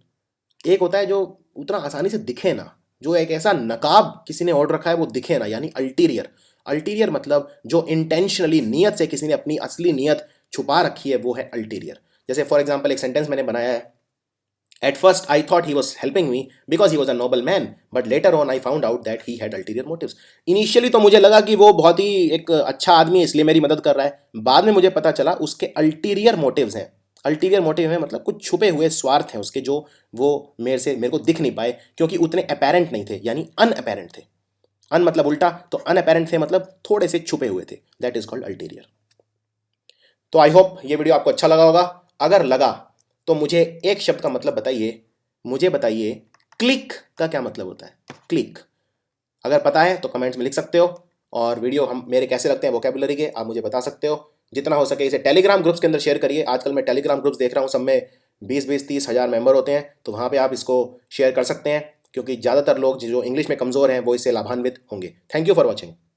एक होता है जो उतना आसानी से दिखे ना, जो एक ऐसा नकाब किसी ने ओढ़ रखा है वो दिखे ना, यानी अल्टीरियर। अल्टीरियर मतलब जो इंटेंशनली नियत से किसी ने अपनी असली नियत छुपा रखी है वो है अल्टीरियर। जैसे फॉर एग्जाम्पल एक सेंटेंस मैंने बनाया है, at first I thought he was helping me because he was a noble man but later on I found out that he had ulterior motives. Initially तो मुझे लगा कि वो बहुत ही एक अच्छा आदमी है इसलिए मेरी मदद कर रहा है, बाद में मुझे पता चला उसके अल्टीरियर मोटिव्स हैं। अल्टीरियर मोटिव है मतलब कुछ छुपे हुए स्वार्थ हैं उसके, जो वो मेरे को दिख नहीं पाए क्योंकि उतने अपेरेंट नहीं थे, यानी अनअपेरेंट थे। अन मतलब उल्टा, तो अनअपेरेंट थे मतलब थोड़े से छुपे हुए थे, दैट इज कॉल्ड अल्टीरियर। तो आई होप ये वीडियो आपको अच्छा लगा होगा। अगर लगा तो मुझे एक शब्द का मतलब बताइए, मुझे बताइए क्लिक का क्या मतलब होता है। क्लिक अगर पता है तो कमेंट्स में लिख सकते हो, और वीडियो हम मेरे कैसे लगते हैं वोकेबुलरी के आप मुझे बता सकते हो। जितना हो सके इसे टेलीग्राम ग्रुप्स के अंदर शेयर करिए, आजकल मैं टेलीग्राम ग्रुप्स देख रहा हूँ सब में 20-20-30 हज़ार मेंबर होते हैं, तो वहाँ पे आप इसको शेयर कर सकते हैं क्योंकि ज़्यादातर लोग जो इंग्लिश में कमज़ोर हैं वो इससे लाभान्वित होंगे। Thank you for watching.